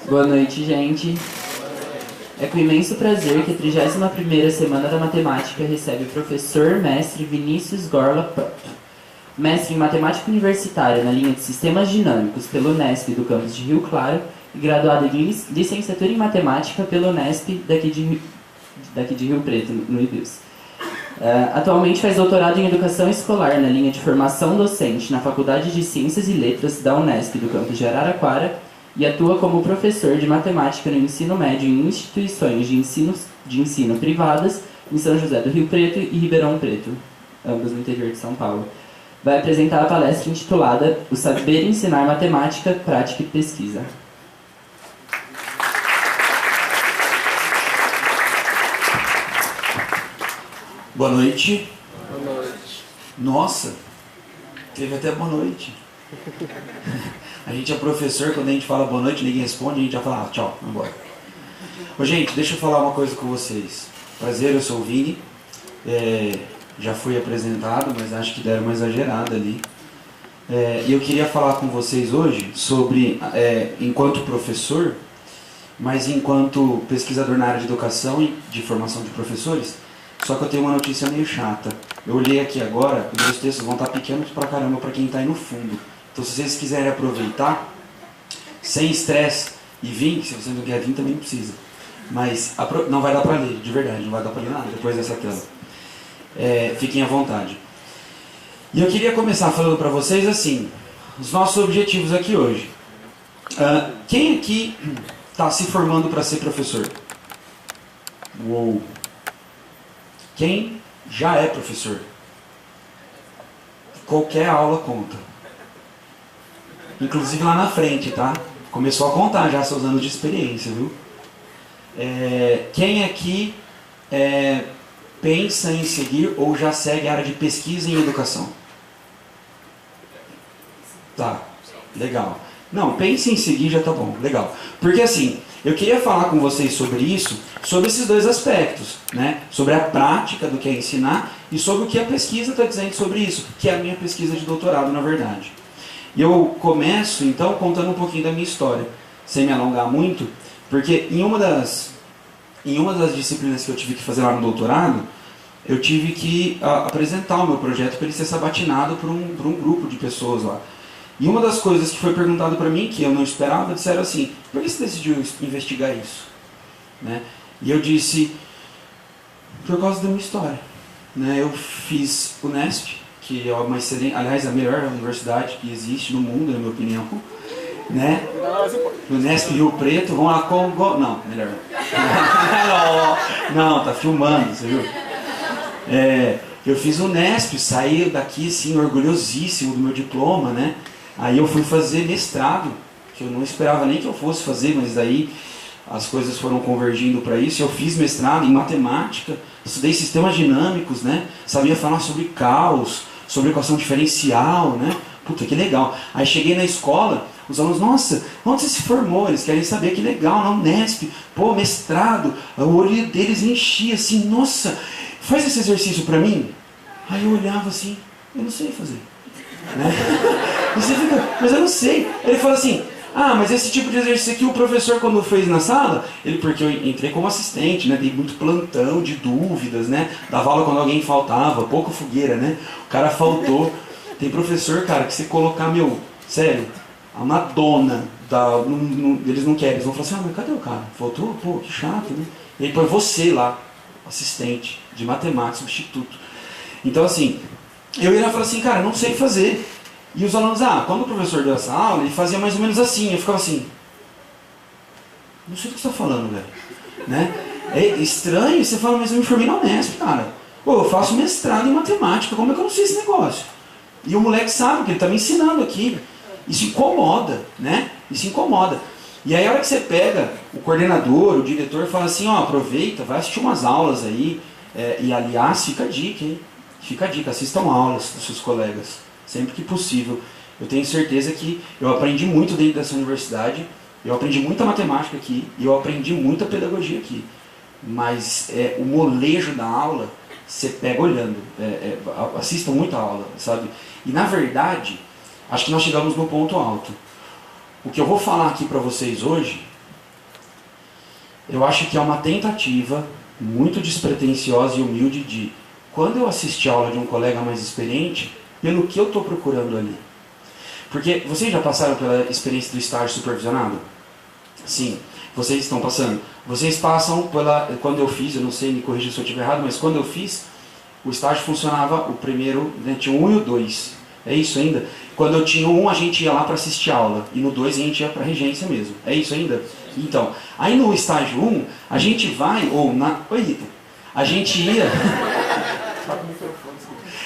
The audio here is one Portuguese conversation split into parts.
Boa noite, gente. É com imenso prazer que a 31ª Semana da Matemática recebe o professor mestre Vinícius Gorla Pup, mestre em Matemática Universitária na linha de Sistemas Dinâmicos pelo Unesp do campus de Rio Claro e graduado em Licenciatura em Matemática pelo Unesp daqui de Rio Preto, no IBIUS. Atualmente faz doutorado em Educação Escolar na linha de Formação Docente na Faculdade de Ciências e Letras da Unesp do campus de Araraquara e atua como professor de matemática no ensino médio em instituições de ensino privadas em São José do Rio Preto e Ribeirão Preto, ambos no interior de São Paulo. Vai apresentar a palestra intitulada O Saber Ensinar Matemática, Prática e Pesquisa. Boa noite. Boa noite. Nossa, teve até boa noite. A gente é professor, quando a gente fala boa noite, ninguém responde, a gente já fala, tchau, vamos embora. Ô, gente, deixa eu falar uma coisa com vocês. Prazer, eu sou o Vini. Já fui apresentado, mas acho que deram uma exagerada ali. E eu queria falar com vocês hoje sobre, enquanto professor, mas enquanto pesquisador na área de educação e de formação de professores, só que eu tenho uma notícia meio chata. Eu olhei aqui agora, os meus textos vão estar pequenos pra caramba pra quem está aí no fundo. Então, se vocês quiserem aproveitar, sem estresse, e vir, se você não quer vir, também não precisa. Mas não vai dar para ler, de verdade, não vai dar para ler nada depois dessa tela. Fiquem à vontade. E eu queria começar falando para vocês assim, os nossos objetivos aqui hoje. Quem aqui está se formando para ser professor? Uou! Quem já é professor? Qualquer aula conta. Inclusive lá na frente, tá? Começou a contar já seus anos de experiência, viu? Quem aqui pensa em seguir ou já segue a área de pesquisa em educação? Tá, legal. Não, pense em seguir já tá bom, legal. Porque assim, eu queria falar com vocês sobre isso, sobre esses dois aspectos, né? Sobre a prática do que é ensinar e sobre o que a pesquisa está dizendo sobre isso, que é a minha pesquisa de doutorado, na verdade. E eu começo, então, contando um pouquinho da minha história, sem me alongar muito, porque em uma das disciplinas que eu tive que fazer lá no doutorado, eu tive que apresentar o meu projeto para ele ser sabatinado por um grupo de pessoas lá. E uma das coisas que foi perguntado para mim, que eu não esperava, disseram assim, por que você decidiu investigar isso? Né? E eu disse, por causa da minha história. Né? Eu fiz Unesp, que é uma excelente, aliás, a melhor universidade que existe no mundo, na minha opinião. Né? Unesp Rio Preto, vão lá com... Não, melhor. Não, tá filmando, você viu? Eu fiz Unesp, saí daqui assim, orgulhosíssimo do meu diploma, né? Aí eu fui fazer mestrado, que eu não esperava nem que eu fosse fazer, mas daí as coisas foram convergindo para isso. Eu fiz mestrado em matemática, estudei sistemas dinâmicos, né? Sabia falar sobre caos, sobre equação diferencial, né? Puta, que legal. Aí cheguei na escola, os alunos, nossa, onde você se formou? Eles querem saber, que legal, na Unesp, pô, mestrado. O olho deles enchia assim, nossa, faz esse exercício para mim. Aí eu olhava assim, eu não sei fazer. Né? E você fica, mas eu não sei. Ele fala assim, mas esse tipo de exercício aqui o professor quando fez na sala, porque eu entrei como assistente, né? Dei muito plantão de dúvidas, né? Dava aula quando alguém faltava, pouca fogueira, né? O cara faltou. Tem professor, cara, que você colocar, sério, a Madonna, eles não querem, eles vão falar assim, mas cadê o cara? Faltou? Pô, que chato, né? E aí põe você lá, assistente de matemática, substituto. Então assim, eu ia lá e falava assim, cara, não sei fazer. E os alunos, quando o professor deu essa aula, ele fazia mais ou menos assim. Eu ficava assim, não sei o que você está falando, velho. Né? É estranho, você fala, mas eu me formei na Unesp, cara. Pô, eu faço mestrado em matemática, como é que eu não sei esse negócio? E o moleque sabe que ele está me ensinando aqui. Isso incomoda, né? Isso incomoda. E aí a hora que você pega o coordenador, o diretor, fala assim, aproveita, vai assistir umas aulas aí. E aliás, fica a dica, hein? Fica a dica, assistam aulas dos seus colegas. sempre que possível. Eu tenho certeza que eu aprendi muito dentro dessa universidade, eu aprendi muita matemática aqui, e eu aprendi muita pedagogia aqui. Mas o molejo da aula, você pega olhando, assistam muita aula, sabe? E na verdade, acho que nós chegamos no ponto alto. O que eu vou falar aqui para vocês hoje, eu acho que é uma tentativa muito despretensiosa e humilde de, quando eu assistir a aula de um colega mais experiente, pelo que eu estou procurando ali. Porque vocês já passaram pela experiência do estágio supervisionado? Sim, vocês estão passando. Vocês passam pela... Quando eu fiz, eu não sei, me corrija se eu estiver errado, mas quando eu fiz, o estágio funcionava, o primeiro, né, tinha o 1 e o 2. É isso ainda? Quando eu tinha o 1, a gente ia lá para assistir aula. E no 2 a gente ia para regência mesmo. É isso ainda? Então, aí no estágio 1, a gente vai, ou na... Oi, Rita. A gente ia...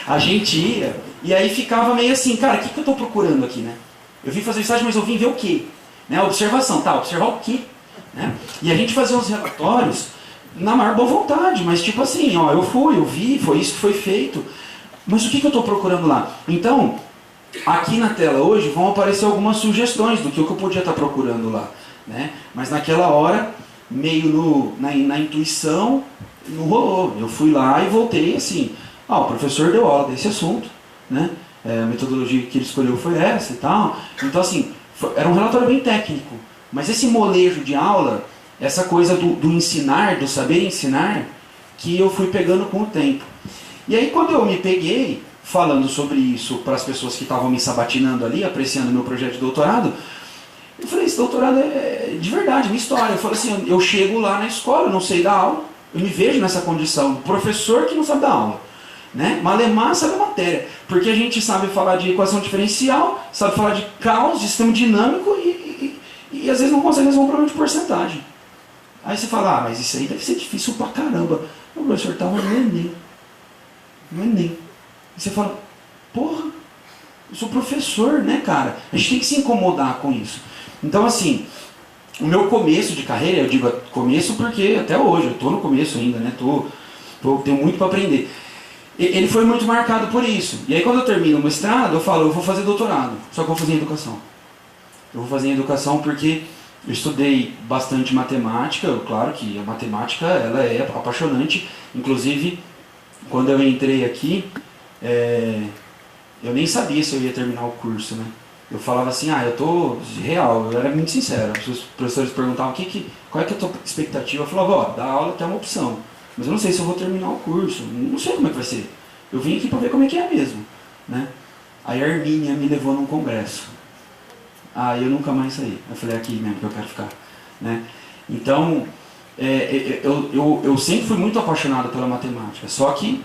A gente ia, e aí ficava meio assim, cara, o que eu estou procurando aqui, né? Eu vim fazer o estágio, mas eu vim ver o quê? Né? Observação, tá, observar o quê? Né? E a gente fazia uns relatórios na maior boa vontade, mas tipo assim, ó, eu fui, eu vi, foi isso que foi feito. Mas o que eu estou procurando lá? Então, aqui na tela hoje vão aparecer algumas sugestões do que eu podia estar procurando lá. Né? Mas naquela hora, meio na intuição, não rolou. Eu fui lá e voltei assim, o professor deu aula desse assunto, né? A metodologia que ele escolheu foi essa e tal. Então assim, era um relatório bem técnico. Mas esse molejo de aula, essa coisa do ensinar, do saber ensinar, que eu fui pegando com o tempo. E aí quando eu me peguei falando sobre isso para as pessoas que estavam me sabatinando ali, apreciando meu projeto de doutorado, eu falei, esse doutorado é de verdade, minha história. Eu falei assim, eu chego lá na escola, eu não sei dar aula, eu me vejo nessa condição, professor que não sabe dar aula. Né? Malemar sabe a matéria, porque a gente sabe falar de equação diferencial, sabe falar de caos, de sistema dinâmico e às vezes não consegue resolver um problema de porcentagem. Aí você fala, mas isso aí deve ser difícil pra caramba. O professor estava no Enem. No Enem. E você fala, porra, eu sou professor, né, cara? A gente tem que se incomodar com isso. Então, assim, o meu começo de carreira, eu digo começo porque até hoje, eu estou no começo ainda, né? Tenho muito para aprender. Ele foi muito marcado por isso. E aí quando eu termino o mestrado, eu falo, eu vou fazer doutorado. Só que eu vou fazer em educação. Eu vou fazer em educação porque eu estudei bastante matemática. Claro que a matemática ela é apaixonante. Inclusive, quando eu entrei aqui, eu nem sabia se eu ia terminar o curso, né? Eu falava assim, eu tô real, eu era muito sincero. Os professores perguntavam, qual é que é a tua expectativa? Eu falava, dar aula até uma opção. Mas eu não sei se eu vou terminar o curso, não sei como é que vai ser. Eu vim aqui para ver como é que é mesmo. Né? Aí a Hermínia me levou num congresso. Eu nunca mais saí. Eu falei, aqui mesmo que eu quero ficar. Né? Então, eu sempre fui muito apaixonado pela matemática. Só que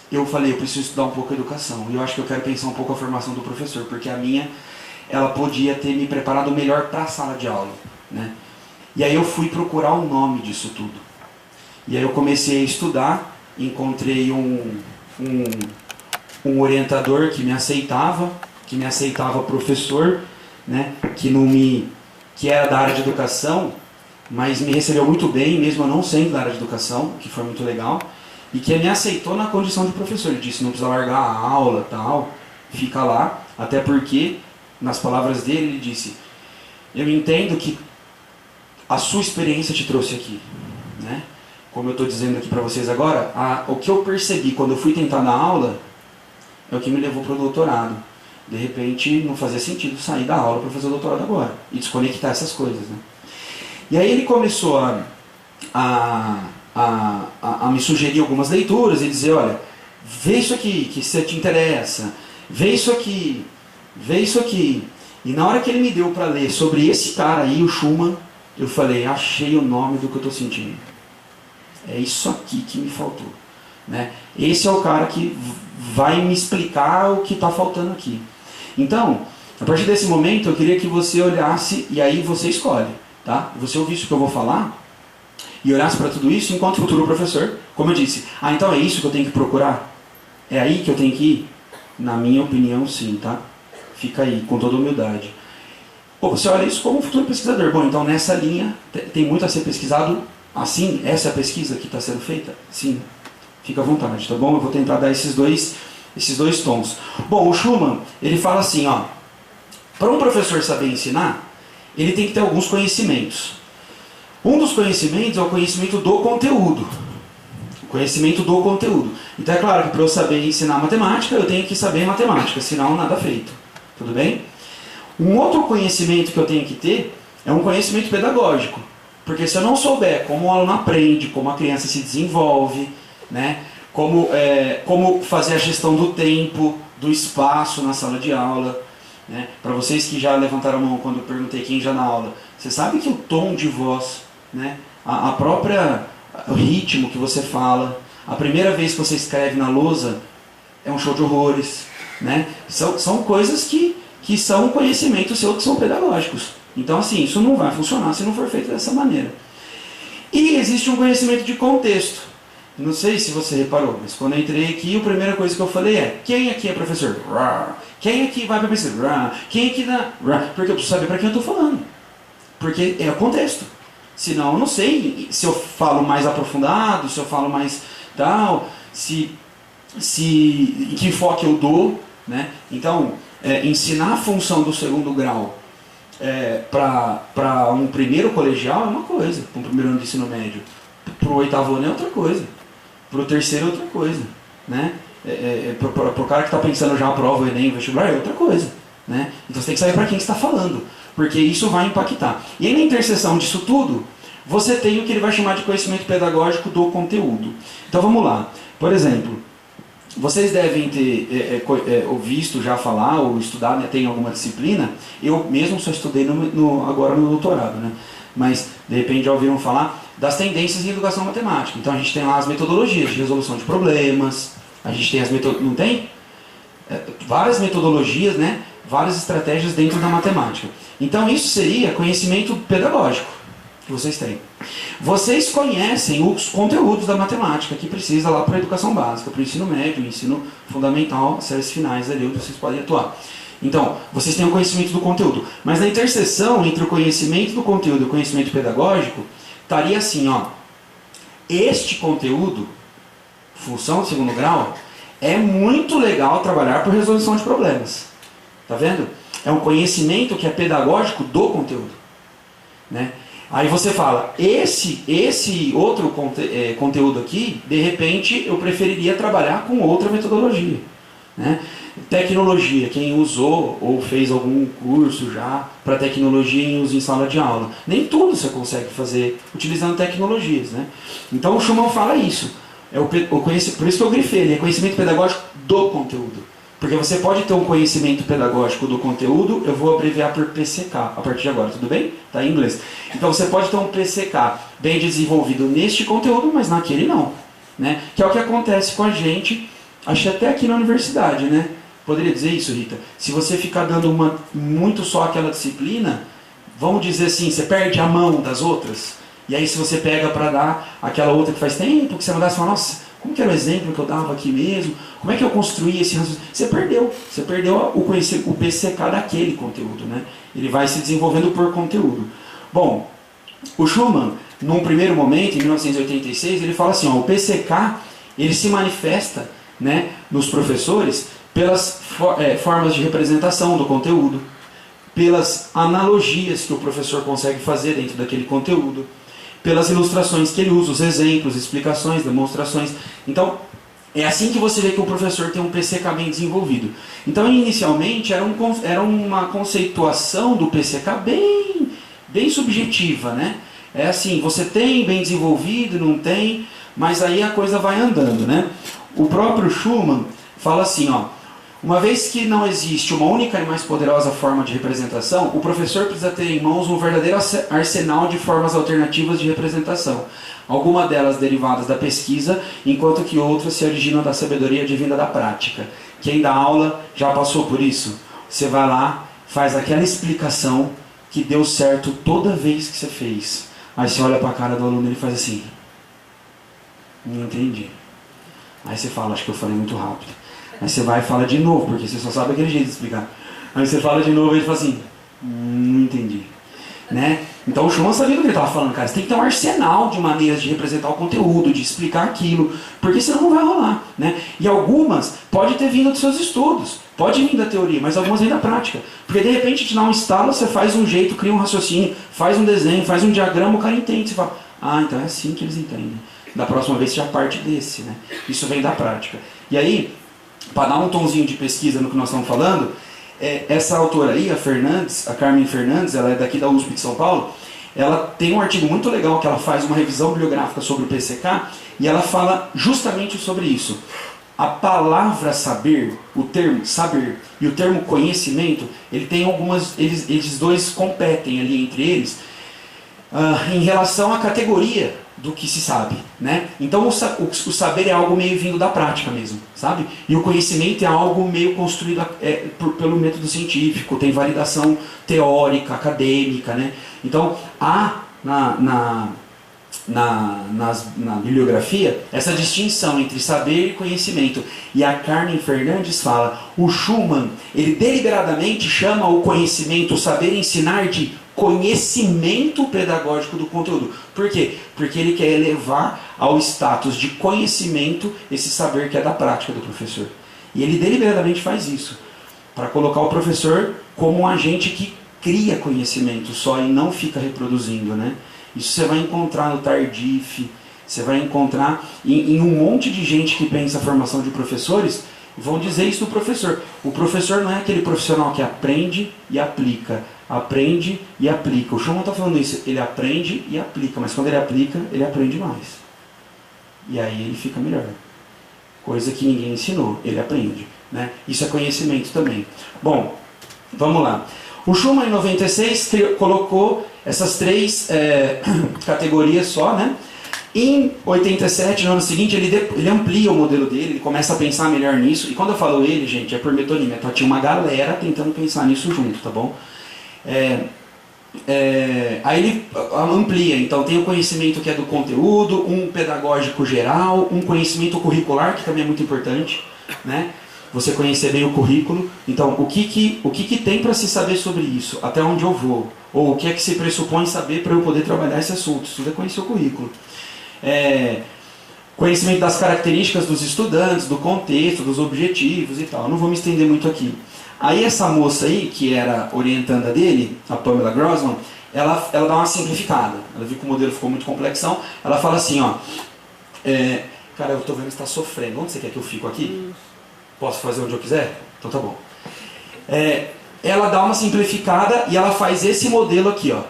eu falei, eu preciso estudar um pouco a educação. E eu acho que eu quero pensar um pouco a formação do professor, porque a minha, ela podia ter me preparado melhor para a sala de aula. Né? E aí eu fui procurar o nome disso tudo. E aí eu comecei a estudar, encontrei um orientador que me aceitava professor, né, que era da área de educação, mas me recebeu muito bem, mesmo eu não sendo da área de educação, que foi muito legal, e que me aceitou na condição de professor. Ele disse, não precisa largar a aula, tal, fica lá, até porque, nas palavras dele, ele disse, eu entendo que a sua experiência te trouxe aqui, né? Como eu estou dizendo aqui para vocês agora, o que eu percebi quando eu fui tentar dar aula é o que me levou para o doutorado. De repente, não fazia sentido sair da aula para fazer o doutorado agora e desconectar essas coisas. Né? E aí ele começou a me sugerir algumas leituras e dizer, olha, vê isso aqui, que você te interessa, vê isso aqui, vê isso aqui. E na hora que ele me deu para ler sobre esse cara aí, o Schumann, eu falei, achei o nome do que eu estou sentindo. É isso aqui que me faltou. Né? Esse é o cara que vai me explicar o que está faltando aqui. Então, a partir desse momento, eu queria que você olhasse, e aí você escolhe. Tá? Você ouvisse o que eu vou falar, e olhasse para tudo isso enquanto futuro professor. Como eu disse, então é isso que eu tenho que procurar? É aí que eu tenho que ir? Na minha opinião, sim. Tá? Fica aí, com toda humildade. Você olha isso como futuro pesquisador. Bom, então nessa linha tem muito a ser pesquisado. Assim, essa é a pesquisa que está sendo feita? Sim, fica à vontade, tá bom? Eu vou tentar dar esses dois esses dois tons. Bom, o Schumann, ele fala assim, ó, para um professor saber ensinar, ele tem que ter alguns conhecimentos. Um dos conhecimentos é o conhecimento do conteúdo. O conhecimento do conteúdo. Então é claro que para eu saber ensinar matemática, eu tenho que saber matemática, senão nada feito. Tudo bem? Um outro conhecimento que eu tenho que ter é um conhecimento pedagógico. Porque se eu não souber como o aluno aprende, como a criança se desenvolve, né, como fazer a gestão do tempo, do espaço na sala de aula, né, para vocês que já levantaram a mão quando eu perguntei quem já na aula, você sabe que o tom de voz, né, o ritmo que você fala, a primeira vez que você escreve na lousa é um show de horrores, né? São coisas que são conhecimentos seus que são pedagógicos. Então assim, isso não vai funcionar se não for feito dessa maneira. E existe um conhecimento de contexto. Não sei se você reparou, mas quando eu entrei aqui, a primeira coisa que eu falei é: quem aqui é professor? Quem aqui vai para pesquisa? Quem aqui dá? Porque eu preciso saber para quem eu estou falando. Porque é o contexto. Senão eu não sei se eu falo mais aprofundado, se eu falo mais tal, em que enfoque eu dou, né? Então, ensinar a função do segundo grau para um primeiro colegial é uma coisa, para um primeiro ano de ensino médio. Para o oitavo ano é outra coisa. Para o terceiro é outra coisa. Né? Para o cara que está pensando já a prova, o Enem, o vestibular, é outra coisa. Né? Então você tem que saber para quem você está falando. Porque isso vai impactar. E aí na interseção disso tudo, você tem o que ele vai chamar de conhecimento pedagógico do conteúdo. Então vamos lá. Por exemplo, vocês devem ter visto já falar ou estudado, né, tem alguma disciplina. Eu mesmo só estudei agora no doutorado, né? Mas de repente já ouviram falar das tendências em educação matemática. Então a gente tem lá as metodologias de resolução de problemas, a gente tem as não tem? Várias metodologias, né? Várias estratégias dentro da matemática. Então isso seria conhecimento pedagógico que vocês têm. Vocês conhecem os conteúdos da matemática que precisa lá para a educação básica, para o ensino médio, ensino fundamental, as séries finais ali onde vocês podem atuar. Então, vocês têm o conhecimento do conteúdo. Mas na interseção entre o conhecimento do conteúdo e o conhecimento pedagógico, estaria assim, ó. Este conteúdo, função de segundo grau, é muito legal trabalhar por resolução de problemas. Tá vendo? É um conhecimento que é pedagógico do conteúdo. Né? Aí você fala, esse outro conteúdo aqui, de repente eu preferiria trabalhar com outra metodologia. Né? Tecnologia, quem usou ou fez algum curso já para tecnologia em uso em sala de aula. Nem tudo você consegue fazer utilizando tecnologias. Né? Então o Schumann fala isso. Por isso que eu grifei, ele é conhecimento pedagógico do conteúdo. Porque você pode ter um conhecimento pedagógico do conteúdo, eu vou abreviar por PCK a partir de agora, tudo bem? Está em inglês. Então você pode ter um PCK bem desenvolvido neste conteúdo, mas naquele não. Né? Que é o que acontece com a gente, acho que até aqui na universidade, né? Poderia dizer isso, Rita? Se você ficar dando muito só aquela disciplina, vamos dizer assim, você perde a mão das outras. E aí se você pega para dar aquela outra que faz tempo, que você mandasse falar, nossa, como que era o exemplo que eu dava aqui mesmo? Como é que eu construí esse raciocínio? Você perdeu o PCK daquele conteúdo, né? Ele vai se desenvolvendo por conteúdo. Bom, o Schumann, num primeiro momento, em 1986, ele fala assim, ó, o PCK, ele se manifesta, né, nos professores pelas formas de representação do conteúdo, pelas analogias que o professor consegue fazer dentro daquele conteúdo, pelas ilustrações que ele usa, os exemplos, explicações, demonstrações. Então, é assim que você vê que o professor tem um PCK bem desenvolvido. Então, inicialmente, era uma conceituação do PCK bem subjetiva, né? É assim, você tem bem desenvolvido, não tem, mas aí a coisa vai andando, né? O próprio Schumann fala assim, ó, uma vez que não existe uma única e mais poderosa forma de representação, o professor precisa ter em mãos um verdadeiro arsenal de formas alternativas de representação, algumas delas derivadas da pesquisa, enquanto que outras se originam da sabedoria advinda da prática. Quem dá aula já passou por isso. Você vai lá, faz aquela explicação que deu certo toda vez que você fez. Aí você olha para a cara do aluno e ele faz assim, não entendi. Aí você fala, acho que eu falei muito rápido. Aí você vai e fala de novo, porque você só sabe aquele jeito de explicar. Aí você fala de novo e ele fala assim, não entendi. Né? Então o Schumann sabia do que ele estava falando, cara. Você tem que ter um arsenal de maneiras de representar o conteúdo, de explicar aquilo, porque senão não vai rolar, né? E algumas pode ter vindo dos seus estudos, pode vir da teoria, mas algumas vêm da prática. Porque de repente te dá um estalo, você faz um jeito, cria um raciocínio, faz um desenho, faz um diagrama, o cara entende. Você fala, ah, então é assim que eles entendem. Da próxima vez já parte desse, né? Isso vem da prática. E aí, para dar um tonzinho de pesquisa no que nós estamos falando, essa autora aí, a Carmen Fernandes, ela é daqui da USP de São Paulo, ela tem um artigo muito legal que ela faz uma revisão bibliográfica sobre o PCK e ela fala justamente sobre isso. A palavra saber, o termo saber e o termo conhecimento, ele tem algumas, eles dois competem ali entre eles em relação à categoria do que se sabe, né? Então o saber é algo meio vindo da prática mesmo, sabe? E o conhecimento é algo meio construído pelo método científico, tem validação teórica, acadêmica, né? Então há na bibliografia essa distinção entre saber e conhecimento. E a Carmen Fernandes fala, o Schumann, ele deliberadamente chama o conhecimento, o saber ensinar de conhecimento pedagógico do conteúdo. Por quê? Porque ele quer elevar ao status de conhecimento esse saber que é da prática do professor. E ele deliberadamente faz isso, para colocar o professor como um agente que cria conhecimento só e não fica reproduzindo, né? Isso você vai encontrar no Tardif, você vai encontrar em um monte de gente que pensa a formação de professores, vão dizer isso do professor. O professor não é aquele profissional que aprende e aplica. Aprende e aplica. O Schumann está falando isso. Ele aprende e aplica, mas quando ele aplica, ele aprende mais. E aí ele fica melhor. Coisa que ninguém ensinou, ele aprende, né? Isso é conhecimento também. Bom, vamos lá. O Schumann, em 96, colocou essas três categorias só, né? Em 87, no ano seguinte, ele amplia o modelo dele, ele começa a pensar melhor nisso. E quando eu falo ele, gente, é por metonímia, tá? Tinha uma galera tentando pensar nisso junto, tá bom? Aí ele amplia, então tem o conhecimento que é do conteúdo, um pedagógico geral, um conhecimento curricular, que também é muito importante, né? Você conhecer bem o currículo. Então, o que tem para se saber sobre isso? Até onde eu vou? Ou o que é que se pressupõe saber para eu poder trabalhar esse assunto? Isso é conhecer o currículo. Conhecimento das características dos estudantes, do contexto, dos objetivos e tal. Eu não vou me estender muito aqui. Aí essa moça aí, que era orientanda dele, a Pamela Grossman, ela dá uma simplificada. Ela viu que o modelo ficou muito complexão. Ela fala assim, ó... cara, eu tô vendo que você está sofrendo. Onde você quer que eu fique aqui? Posso fazer onde eu quiser? Então tá bom. Ela dá uma simplificada e ela faz esse modelo aqui, ó.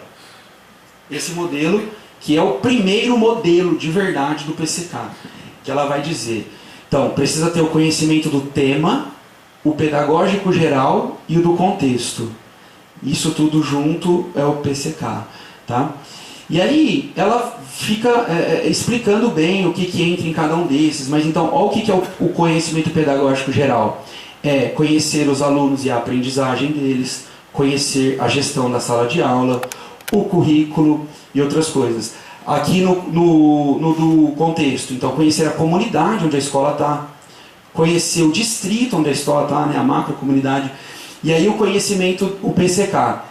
Esse modelo, que é o primeiro modelo de verdade do PCK. Que ela vai dizer, então, precisa ter o conhecimento do tema, o pedagógico geral e o do contexto. Isso tudo junto é o PCK, tá? E aí, ela fica explicando bem o que entra em cada um desses. Mas então, olha o que é o conhecimento pedagógico geral. É conhecer os alunos e a aprendizagem deles, conhecer a gestão da sala de aula, o currículo e outras coisas. Aqui no do contexto, então, conhecer a comunidade onde a escola está, conhecer o distrito onde a escola está, né, a macrocomunidade. E aí o conhecimento, o PCK,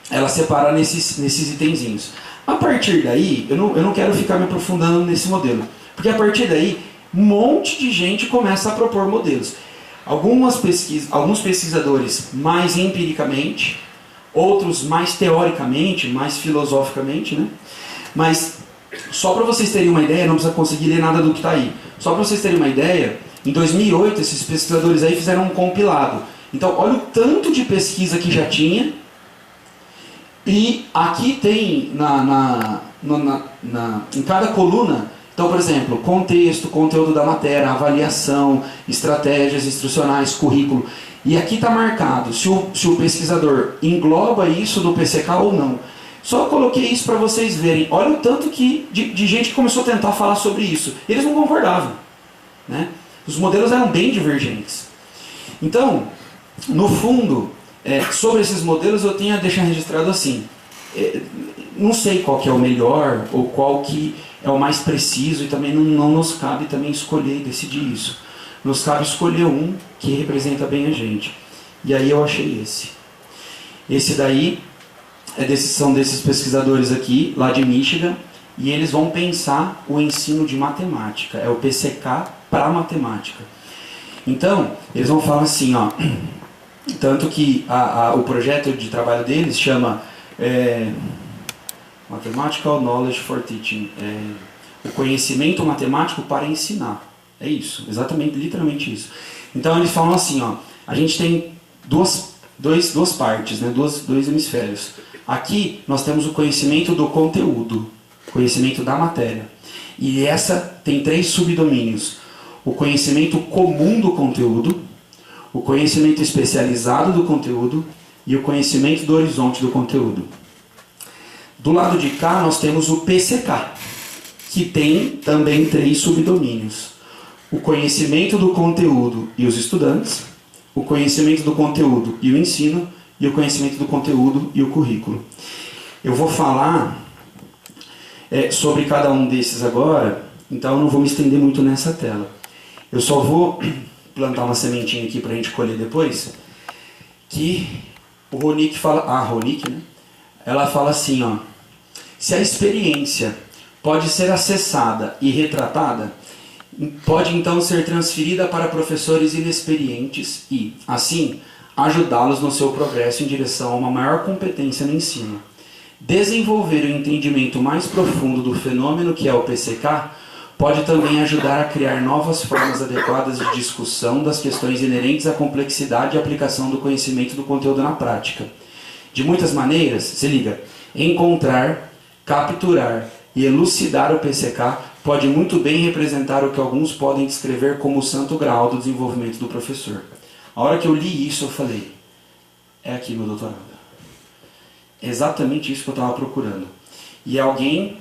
ela separa nesses itenzinhos. A partir daí, eu não quero ficar me aprofundando nesse modelo, porque a partir daí, um monte de gente começa a propor modelos. Alguns pesquisadores mais empiricamente, outros mais teoricamente, mais filosoficamente, né? Mas, só para vocês terem uma ideia, não precisa conseguir ler nada do que está aí. Só para vocês terem uma ideia, em 2008, esses pesquisadores aí fizeram um compilado. Então, olha o tanto de pesquisa que já tinha. E aqui tem, em cada coluna, então, por exemplo, contexto, conteúdo da matéria, avaliação, estratégias instrucionais, currículo. E aqui está marcado se o pesquisador engloba isso no PCK ou não. Só coloquei isso para vocês verem. Olha o tanto de gente que começou a tentar falar sobre isso. Eles não concordavam, né? Os modelos eram bem divergentes. Então, no fundo, sobre esses modelos eu tenho a deixar registrado assim. Não sei qual que é o melhor ou qual que é o mais preciso, e também não nos cabe também escolher e decidir isso. Nos cabe escolher um que representa bem a gente. E aí eu achei esse. Esse daí são desses pesquisadores aqui, lá de Michigan, e eles vão pensar o ensino de matemática, é o PCK para matemática. Então, eles vão falar assim, ó, tanto que o projeto de trabalho deles chama Mathematical Knowledge for Teaching, o conhecimento matemático para ensinar. É isso, exatamente, literalmente isso. Então eles falam assim, ó, a gente tem duas partes, né, dois hemisférios. Aqui nós temos o conhecimento do conteúdo, conhecimento da matéria. E essa tem 3 subdomínios. O conhecimento comum do conteúdo, o conhecimento especializado do conteúdo e o conhecimento do horizonte do conteúdo. Do lado de cá nós temos o PCK, que tem também 3 subdomínios. O conhecimento do conteúdo e os estudantes, o conhecimento do conteúdo e o ensino, e o conhecimento do conteúdo e o currículo. Eu vou falar sobre cada um desses agora, então eu não vou me estender muito nessa tela. Eu só vou plantar uma sementinha aqui para a gente colher depois, que o Ronick fala, a Ronick, né? Ela fala assim, ó, se a experiência pode ser acessada e retratada, pode então ser transferida para professores inexperientes e, assim, ajudá-los no seu progresso em direção a uma maior competência no ensino. Desenvolver o entendimento mais profundo do fenômeno que é o PCK pode também ajudar a criar novas formas adequadas de discussão das questões inerentes à complexidade e aplicação do conhecimento do conteúdo na prática. De muitas maneiras, se liga, encontrar, capturar e elucidar o PCK pode muito bem representar o que alguns podem descrever como o santo graal do desenvolvimento do professor. A hora que eu li isso, eu falei, é aqui meu doutorado. É exatamente isso que eu estava procurando. E é alguém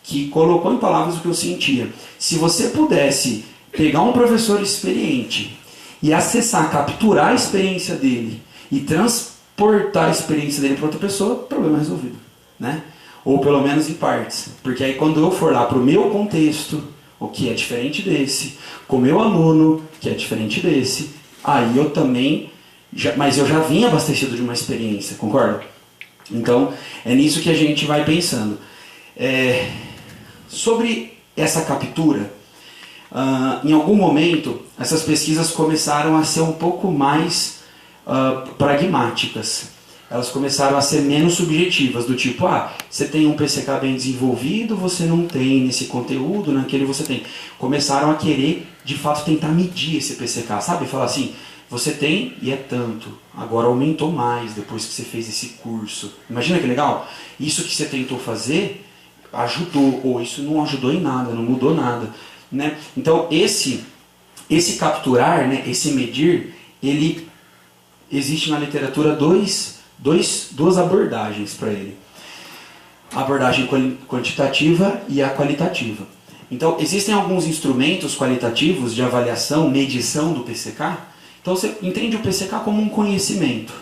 que colocou em palavras o que eu sentia. Se você pudesse pegar um professor experiente e acessar, capturar a experiência dele e transportar a experiência dele para outra pessoa, problema resolvido, né? Ou pelo menos em partes. Porque aí quando eu for lá para o meu contexto, o que é diferente desse, com o meu aluno, que é diferente desse, aí eu também, mas eu já vim abastecido de uma experiência, concorda? Então, é nisso que a gente vai pensando. Sobre essa captura, em algum momento, essas pesquisas começaram a ser um pouco mais pragmáticas. Elas começaram a ser menos subjetivas, do tipo, você tem um PCK bem desenvolvido, você não tem nesse conteúdo, naquele você tem. Começaram a querer, de fato, tentar medir esse PCK, sabe? Falar assim, você tem e é tanto, agora aumentou mais depois que você fez esse curso. Imagina que legal? Isso que você tentou fazer ajudou, ou isso não ajudou em nada, não mudou nada, né? Então, esse capturar, né, esse medir, ele existe na literatura duas abordagens para ele. A abordagem quantitativa e a qualitativa. Então, existem alguns instrumentos qualitativos de avaliação, medição do PCK. Então, você entende o PCK como um conhecimento.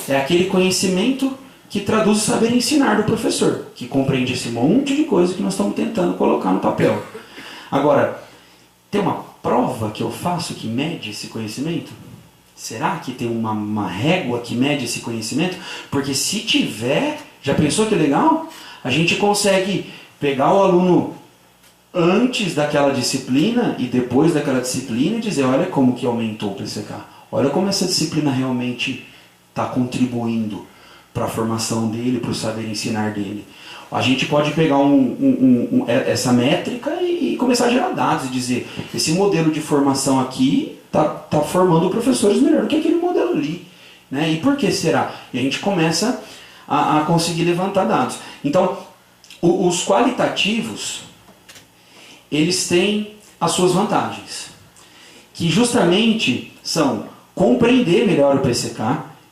É aquele conhecimento que traduz o saber ensinar do professor, que compreende esse monte de coisa que nós estamos tentando colocar no papel. Agora, tem uma prova que eu faço que mede esse conhecimento? Será que tem uma régua que mede esse conhecimento? Porque se tiver, já pensou que legal? A gente consegue pegar o aluno antes daquela disciplina e depois daquela disciplina e dizer, olha como que aumentou o PCK. Olha como essa disciplina realmente está contribuindo para a formação dele, para o saber ensinar dele. A gente pode pegar essa métrica e começar a gerar dados e dizer, esse modelo de formação aqui está formando professores melhor do que aquele modelo ali, né? E por que será? E a gente começa a conseguir levantar dados. Então, os qualitativos, eles têm as suas vantagens, que justamente são compreender melhor o PCK.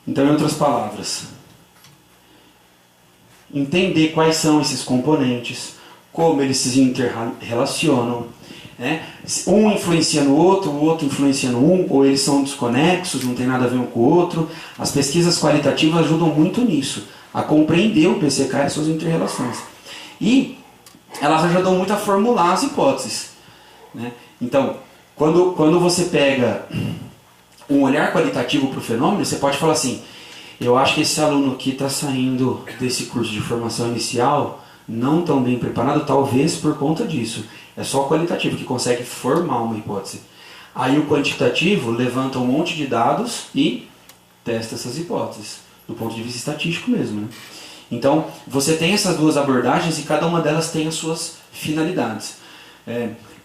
Então, em outras palavras, entender quais são esses componentes, como eles se interrelacionam, né? Um influencia no outro, o outro influencia no um, ou eles são desconexos, não tem nada a ver um com o outro. As pesquisas qualitativas ajudam muito nisso, a compreender o PCK e as suas interrelações. E elas ajudam muito a formular as hipóteses, né? Então, quando você pega um olhar qualitativo para o fenômeno, você pode falar assim, Eu acho que esse aluno que está saindo desse curso de formação inicial não tão bem preparado, talvez por conta disso. É só o qualitativo que consegue formar uma hipótese. Aí o quantitativo levanta um monte de dados e testa essas hipóteses, do ponto de vista estatístico mesmo, né? Então, você tem essas duas abordagens e cada uma delas tem as suas finalidades.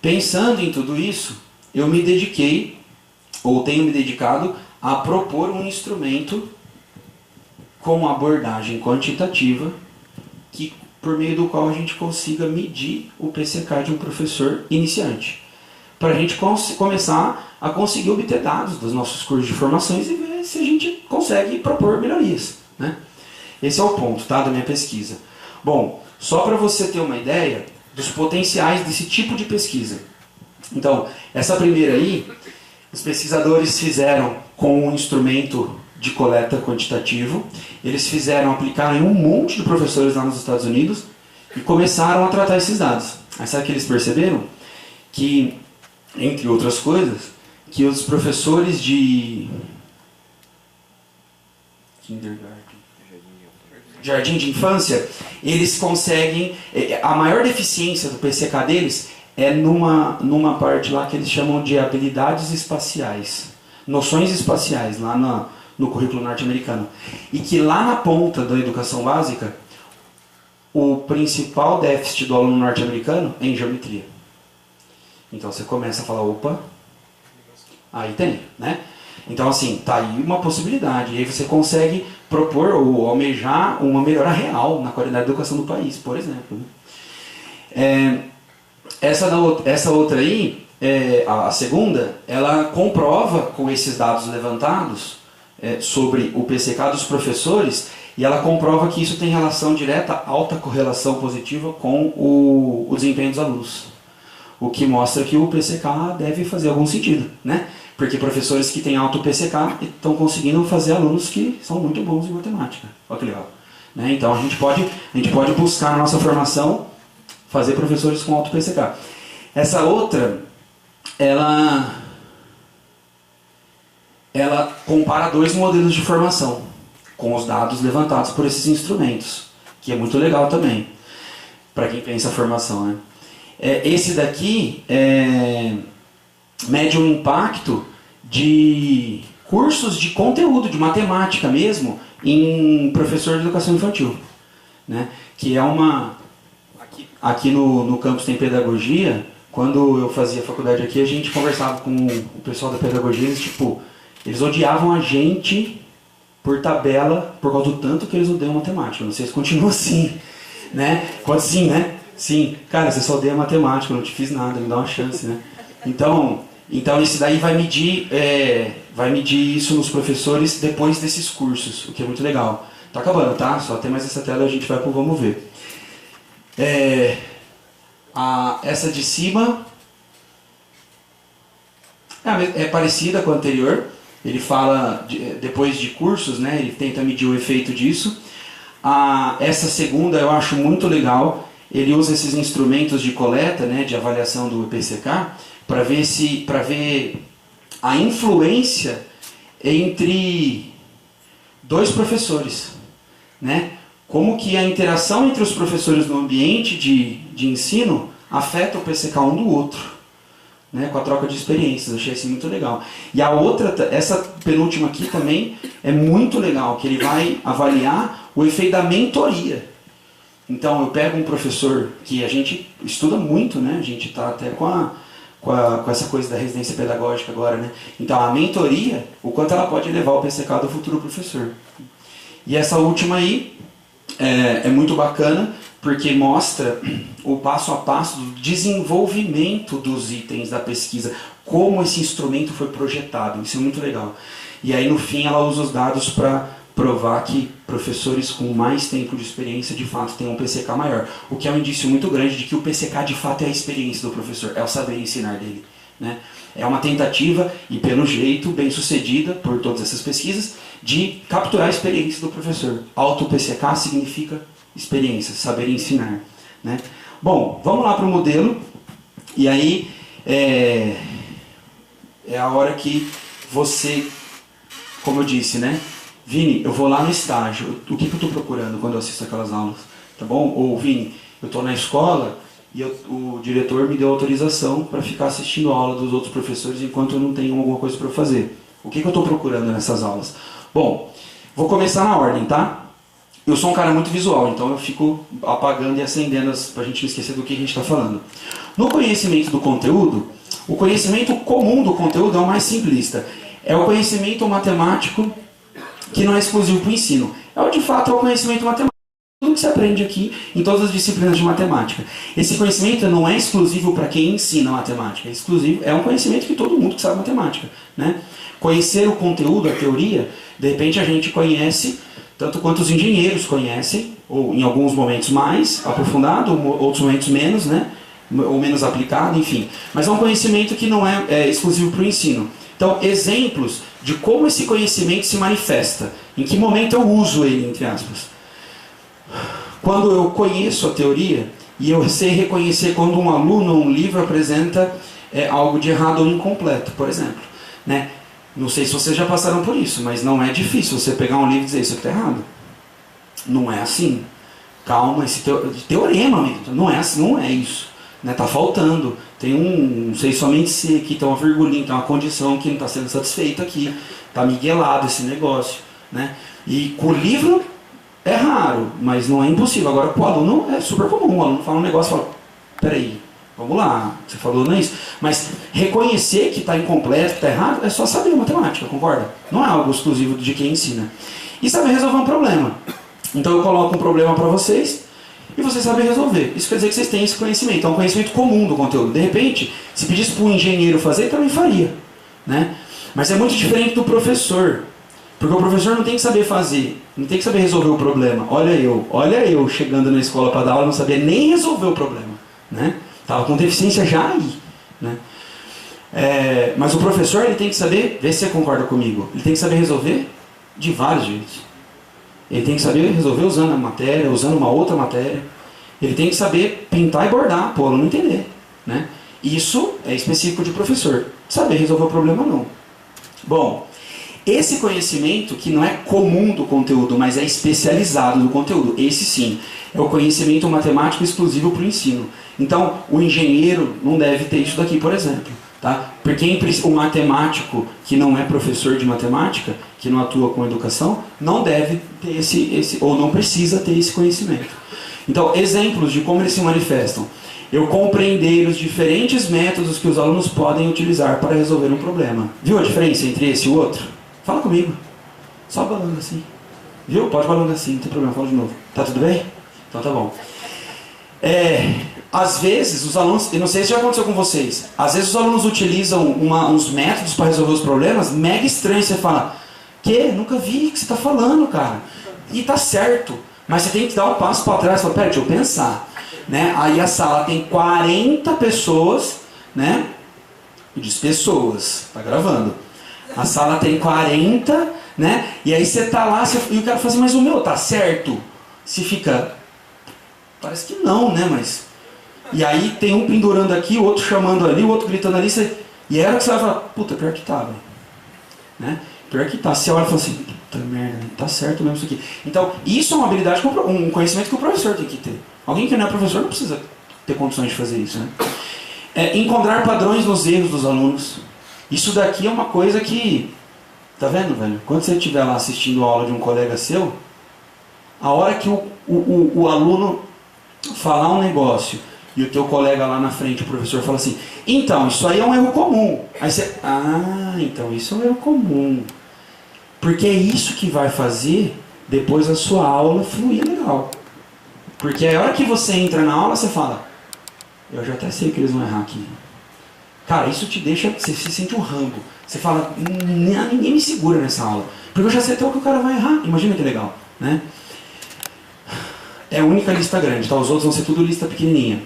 Pensando em tudo isso, eu me dediquei, ou tenho me dedicado, a propor um instrumento com abordagem quantitativa, por meio do qual a gente consiga medir o PCK de um professor iniciante. Para a gente começar a conseguir obter dados dos nossos cursos de formações e ver se a gente consegue propor melhorias, né? Esse é o ponto, tá, da minha pesquisa. Bom, só para você ter uma ideia dos potenciais desse tipo de pesquisa. Então, essa primeira aí, os pesquisadores fizeram com um instrumento de coleta quantitativo. Eles aplicaram em um monte de professores lá nos Estados Unidos e começaram a tratar esses dados. Aí sabe o que eles perceberam? Que, entre outras coisas, que os professores de jardim de infância, eles conseguem, a maior deficiência do PCK deles é numa parte lá que eles chamam de habilidades espaciais, noções espaciais, lá no currículo norte-americano. E que lá na ponta da educação básica, o principal déficit do aluno norte-americano é em geometria. Então você começa a falar, opa, aí tem, né? Então assim, tá aí uma possibilidade. E aí você consegue propor ou almejar uma melhora real na qualidade da educação do país, por exemplo, né? Essa outra aí, a segunda, ela comprova com esses dados levantados sobre o PCK dos professores, e ela comprova que isso tem relação direta, alta correlação positiva com o desempenho dos alunos. O que mostra que o PCK deve fazer algum sentido, né? Porque professores que têm alto PCK estão conseguindo fazer alunos que são muito bons em matemática. Olha que legal, né? Então a gente pode buscar na nossa formação fazer professores com alto PCK. Essa outra, ela compara dois modelos de formação com os dados levantados por esses instrumentos, que é muito legal também, para quem pensa a formação, né? Esse daqui mede um impacto de cursos de conteúdo, de matemática mesmo, em professor de educação infantil, né? Que é aqui no campus tem pedagogia. Quando eu fazia faculdade aqui, a gente conversava com o pessoal da pedagogia, eles odiavam a gente por tabela, por causa do tanto que eles odeiam matemática. Não sei se continua assim, né? Pode sim, né? Sim. Cara, você só odeia matemática, eu não te fiz nada, me dá uma chance, né? Então isso daí vai medir isso nos professores depois desses cursos, o que é muito legal. Tá acabando, tá? Só tem mais essa tela e a gente vai pro vamos ver. Essa de cima é parecida com a anterior. Ele fala, depois de cursos, né, ele tenta medir o efeito disso. Essa segunda eu acho muito legal. Ele usa esses instrumentos de coleta, né, de avaliação do PCK, para ver a influência entre dois professores, né? Como que a interação entre os professores no ambiente de ensino afeta o PCK um do outro, né, com a troca de experiências. Eu achei isso muito legal. E a outra, essa penúltima aqui também é muito legal, que ele vai avaliar o efeito da mentoria. Então eu pego um professor que a gente estuda muito, né? A gente está até com essa coisa da residência pedagógica agora, né? Então a mentoria, o quanto ela pode levar o PCK do futuro professor. E essa última aí é muito bacana, porque mostra o passo a passo do desenvolvimento dos itens da pesquisa, como esse instrumento foi projetado. Isso é muito legal. E aí no fim ela usa os dados para provar que professores com mais tempo de experiência de fato têm um PCK maior, o que é um indício muito grande de que o PCK de fato é a experiência do professor, é o saber ensinar dele, né? É uma tentativa, e pelo jeito bem sucedida por todas essas pesquisas, de capturar a experiência do professor. Alto PCK significa experiência, saber ensinar, né? Bom, vamos lá para o modelo, e aí é a hora que você, como eu disse, né? Vini, eu vou lá no estágio, o que eu estou procurando quando eu assisto aquelas aulas? Tá bom? Ou, Vini, eu estou na escola e o diretor me deu autorização para ficar assistindo a aula dos outros professores enquanto eu não tenho alguma coisa para fazer. O que eu estou procurando nessas aulas? Bom, vou começar na ordem, tá? Eu sou um cara muito visual, então eu fico apagando e acendendo para a gente não esquecer do que a gente está falando. No conhecimento do conteúdo, o conhecimento comum do conteúdo é o mais simplista. É o conhecimento matemático que não é exclusivo para o ensino. De fato, é o conhecimento matemático. Tudo que se aprende aqui em todas as disciplinas de matemática. Esse conhecimento não é exclusivo para quem ensina matemática. É um conhecimento que todo mundo que sabe matemática, né? Conhecer o conteúdo, a teoria, de repente a gente conhece tanto quanto os engenheiros conhecem, ou em alguns momentos mais aprofundado, outros momentos menos, né? Ou menos aplicado, enfim. Mas é um conhecimento que não é exclusivo para o ensino. Então, exemplos de como esse conhecimento se manifesta. Em que momento eu uso ele, entre aspas. Quando eu conheço a teoria e eu sei reconhecer quando um aluno ou um livro apresenta algo de errado ou incompleto, por exemplo. Né? Não sei se vocês já passaram por isso, mas não é difícil você pegar um livro e dizer isso aqui está errado. Não é assim. Calma, esse teorema mesmo. Não é assim, não é isso. Está faltando. Tem não sei somente se aqui, tem uma virgulinha, tem uma condição que não está sendo satisfeita aqui. Está miguelado esse negócio. Né? E com o livro é raro, mas não é impossível. Agora com o aluno é super comum. O aluno fala um negócio e fala, peraí, vamos lá, você falou não é isso. Mas reconhecer que está incompleto, que está errado, é só saber matemática, concorda? Não é algo exclusivo de quem ensina. E saber resolver um problema. Então eu coloco um problema para vocês e vocês sabem resolver. Isso quer dizer que vocês têm esse conhecimento. É um conhecimento comum do conteúdo. De repente, se pedisse para um engenheiro fazer, ele também faria. Né? Mas é muito diferente do professor. Porque o professor não tem que saber fazer, não tem que saber resolver o problema. Olha eu chegando na escola para dar aula, não sabia nem resolver o problema. Né? Estava com deficiência já aí. Né? Mas o professor ele tem que saber, vê se você concorda comigo, ele tem que saber resolver de vários jeitos. Ele tem que saber resolver usando a matéria, usando uma outra matéria. Ele tem que saber pintar e bordar, para o aluno entender. Né? Isso é específico de professor. Saber resolver o problema não. Bom, esse conhecimento que não é comum do conteúdo, mas é especializado no conteúdo, esse sim, é o conhecimento matemático exclusivo para o ensino. Então, o engenheiro não deve ter isso daqui, por exemplo. Tá? Porque o matemático que não é professor de matemática, que não atua com educação, não deve ter ou não precisa ter esse conhecimento. Então, exemplos de como eles se manifestam. Eu compreender os diferentes métodos que os alunos podem utilizar para resolver um problema. Viu a diferença entre esse e o outro? Fala comigo. Só balando assim. Viu? Pode balando assim, não tem problema, fala de novo. Tá tudo bem? Então tá bom. Às vezes os alunos, eu não sei se já aconteceu com vocês, às vezes os alunos utilizam uns métodos para resolver os problemas mega estranhos. Você fala, nunca vi o que você está falando, cara. E tá certo, mas você tem que dar um passo para trás e falar, pera, deixa eu pensar. Né? Aí a sala tem 40 pessoas, né? Eu disse pessoas, tá gravando. A sala tem 40, né? E aí você tá lá e o cara fala assim, mas o meu tá certo? Se fica, parece que não, né? Mas... E aí tem um pendurando aqui, o outro chamando ali, o outro gritando ali. E era que você vai falar, puta, pior que tá, velho. Né? Pior que tá. Você olha e fala assim, puta merda, tá certo mesmo isso aqui. Então, isso é uma habilidade, um conhecimento que o professor tem que ter. Alguém que não é professor não precisa ter condições de fazer isso, né? Encontrar padrões nos erros dos alunos. Isso daqui é uma coisa que... Tá vendo, velho? Quando você estiver lá assistindo a aula de um colega seu, a hora que o aluno falar um negócio e o teu colega lá na frente, o professor, fala assim, então, isso aí é um erro comum. Aí você, então isso é um erro comum. Porque é isso que vai fazer depois a sua aula fluir legal. Porque a hora que você entra na aula, você fala, eu já até sei que eles vão errar aqui. Cara, isso te deixa, você se sente um Rambo. Você fala, ninguém me segura nessa aula. Porque eu já sei até o que o cara vai errar. Imagina que legal, né? É a única lista grande, tá? Os outros vão ser tudo lista pequenininha.